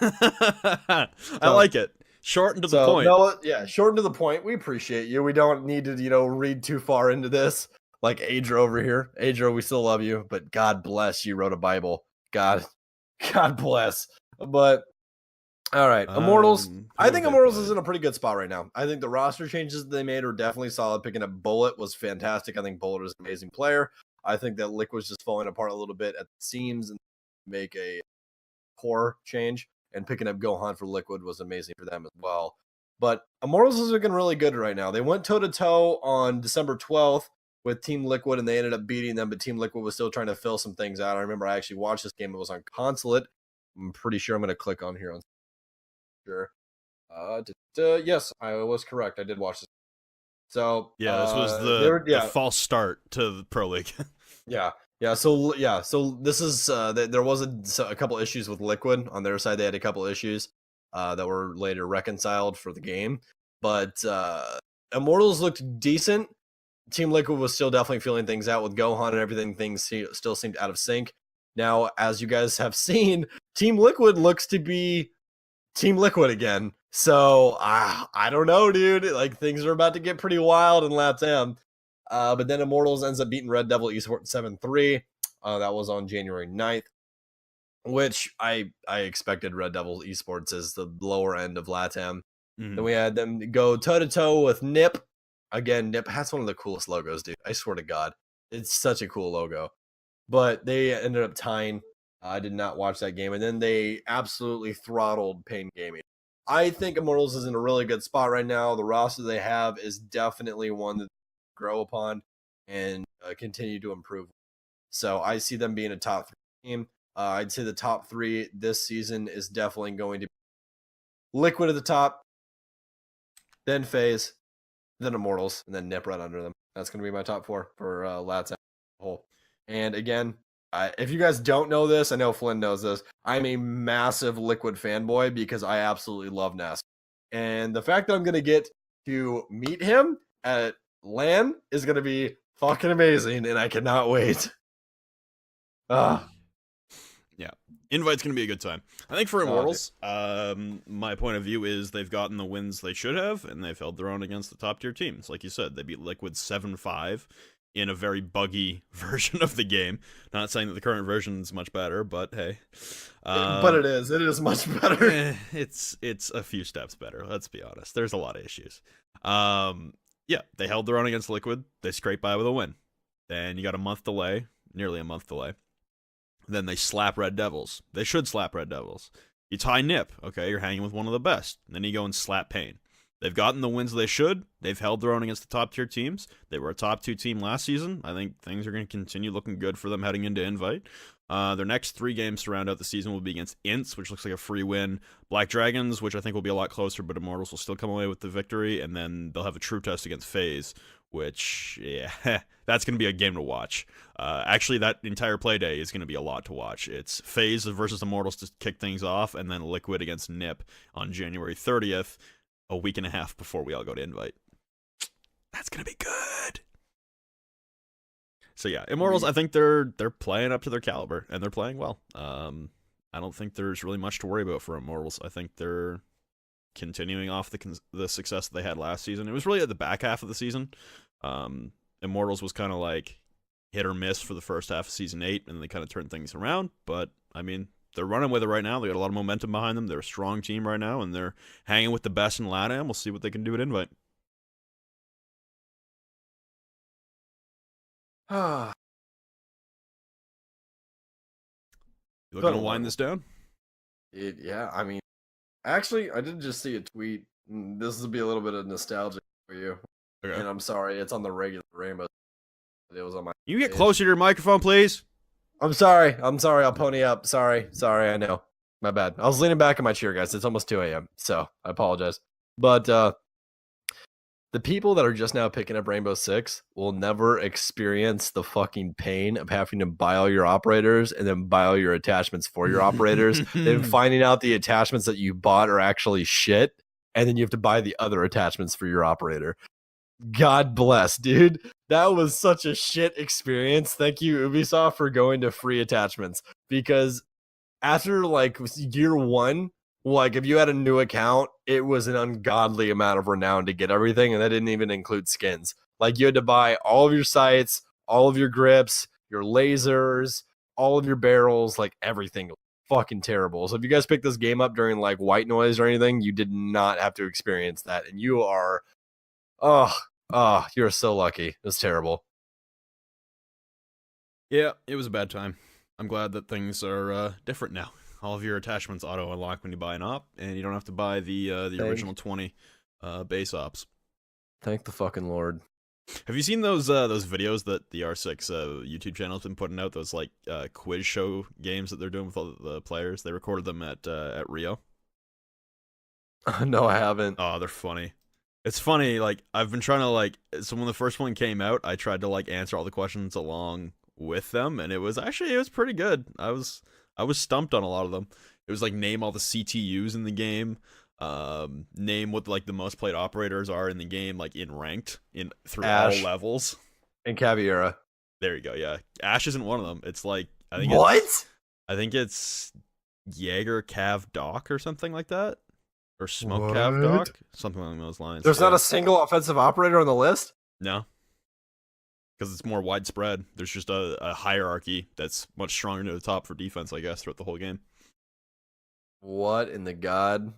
I like it. Short and to the point. Noah, yeah, short and to the point. We appreciate you. We don't need to, read too far into this. Like Adra over here. Adra, we still love you, but God bless you wrote a Bible. God bless. But all right, Immortals. I think Immortals is in a pretty good spot right now. I think the roster changes they made are definitely solid. Picking up Bullet was fantastic. I think Bullet is an amazing player. I think that Liquid's just falling apart a little bit at the seams and make a core change. And picking up Gohan for Liquid was amazing for them as well. But Immortals is looking really good right now. They went toe-to-toe on December 12th with Team Liquid, and they ended up beating them, but Team Liquid was still trying to fill some things out. I remember I actually watched this game. It was on Consulate. I'm pretty sure I'm going to click on here on sure. Yes, I was correct. I did watch this. So yeah, this was the false start to the Pro League. Yeah. So this is there was a couple issues with Liquid on their side. They had a couple issues that were later reconciled for the game, but Immortals looked decent. Team Liquid was still definitely feeling things out with Gohan and everything. Things still seemed out of sync. Now, as you guys have seen, Team Liquid looks to be Team Liquid again. So I don't know, dude. Like things are about to get pretty wild in LATAM. But then Immortals ends up beating Red Devil Esports 7-3. That was on January 9th, which I expected Red Devil Esports as the lower end of LATAM. Then we had them go toe-to-toe with NIP. Again, NIP has one of the coolest logos, dude. I swear to God. It's such a cool logo. But they ended up tying. I did not watch that game. And then they absolutely throttled Pain Gaming. I think Immortals is in a really good spot right now. The roster they have is definitely one that grow upon and continue to improve. So I see them being a top 3 team. I'd say the top 3 this season is definitely going to be Liquid at the top, then FaZe, then Immortals, and then NIP right under them. That's going to be my top 4 for LATAM as a whole. And again, if you guys don't know this, I know Flynn knows this. I'm a massive Liquid fanboy because I absolutely love NASCAR. And the fact that I'm going to get to meet him at LAN is going to be fucking amazing, and I cannot wait. Yeah. Invite's going to be a good time. I think for Immortals, my point of view is they've gotten the wins they should have, and they've held their own against the top-tier teams. Like you said, they beat Liquid 7-5 in a very buggy version of the game. Not saying that the current version is much better, but hey. But it is. It is much better. It's a few steps better, let's be honest. There's a lot of issues. Yeah, they held their own against Liquid. They scraped by with a win. Then you got a month delay, nearly a month delay. Then they slap Red Devils. They should slap Red Devils. You tie NIP. Okay, you're hanging with one of the best. Then you go and slap Pain. They've gotten the wins they should. They've held their own against the top-tier teams. They were a top-2 team last season. I think things are going to continue looking good for them heading into Invite. Their next 3 games to round out the season will be against Ints, which looks like a free win. Black Dragons, which I think will be a lot closer, but Immortals will still come away with the victory. And then they'll have a true test against FaZe, which, yeah, that's going to be a game to watch. Actually, that entire play day is going to be a lot to watch. It's FaZe versus Immortals to kick things off, and then Liquid against NIP on January 30th, a week and a half before we all go to Invite. That's going to be good. So yeah, Immortals, I think they're playing up to their caliber, and they're playing well. I don't think there's really much to worry about for Immortals. I think they're continuing off the success that they had last season. It was really at the back half of the season. Immortals was kind of like hit or miss for the first half of Season 8, and they kind of turned things around. But, I mean, they're running with it right now. They got a lot of momentum behind them. They're a strong team right now, and they're hanging with the best in LATAM. We'll see what they can do at Invite. You looking to wind this down? Yeah, I mean, actually, I did just see a tweet. This will be a little bit of nostalgia for you. Okay. And I'm sorry, it's on the regular Rainbow It was on my. You get page. closer to your microphone, please. I'm sorry. I'll pony up. Sorry. I know. My bad. I was leaning back in my chair, guys. It's almost 2 a.m., so I apologize. But the people that are just now picking up Rainbow Six will never experience the fucking pain of having to buy all your operators and then buy all your attachments for your operators, then finding out the attachments that you bought are actually shit, and then you have to buy the other attachments for your operator. God bless, dude. That was such a shit experience. Thank you, Ubisoft, for going to free attachments. Because after like year one, like if you had a new account, it was an ungodly amount of renown to get everything, and that didn't even include skins. Like you had to buy all of your sights, all of your grips, your lasers, all of your barrels, like everything. Fucking terrible. So if you guys picked this game up during like white noise or anything, you did not have to experience that, and you are, you're so lucky. It was terrible. Yeah, it was a bad time. I'm glad that things are different now. All of your attachments auto unlock when you buy an op, and you don't have to buy the original 20 base ops. Thank the fucking Lord. Have you seen those videos that the R6 YouTube channel's been putting out? Those like quiz show games that they're doing with all the players. They recorded them at Rio. No, I haven't. Oh, they're funny. It's funny. Like I've been trying to like. So when the first one came out, I tried to like answer all the questions along with them, and it was pretty good. I was stumped on a lot of them. It was like name all the CTUs in the game, name what like the most played operators are in the game, like in ranked through Ash. all levels. And Caveira. There you go. Yeah, Ash isn't one of them. It's like I think it's Jaeger Cav Doc or something like that, or Smoke Cav Doc, something along those lines. There's not a single offensive operator on the list? No. Because it's more widespread. There's just a hierarchy that's much stronger to the top for defense, I guess, throughout the whole game. What in the god?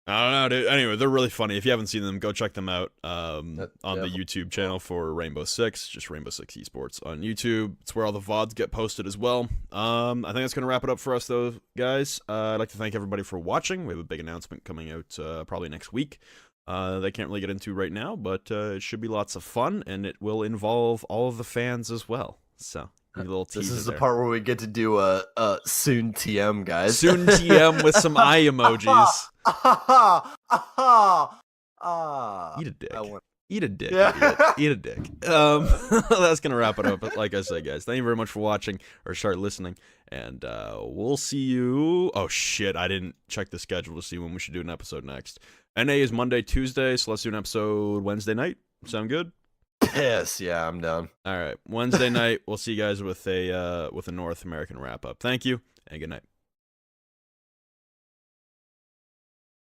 I don't know, dude. Anyway, they're really funny. If you haven't seen them, go check them out on the YouTube channel for Rainbow Six. Just Rainbow Six Esports on YouTube. It's where all the VODs get posted as well. I think that's going to wrap it up for us, though, guys. I'd like to thank everybody for watching. We have a big announcement coming out probably next week. They can't really get into right now, but it should be lots of fun, and it will involve all of the fans as well. So, a little teaser. This is the part where we get to do a soon TM, guys. Soon TM with some eye emojis. Eat a dick. Eat a dick. Yeah. Eat a dick. That's gonna wrap it up. But like I said, guys, thank you very much for watching or start listening, and we'll see you. Oh shit! I didn't check the schedule to see when we should do an episode next. NA is Monday, Tuesday, so let's do an episode Wednesday night. Sound good? Yes, yeah, I'm down. All right, Wednesday night. We'll see you guys with a North American wrap up. Thank you and good night.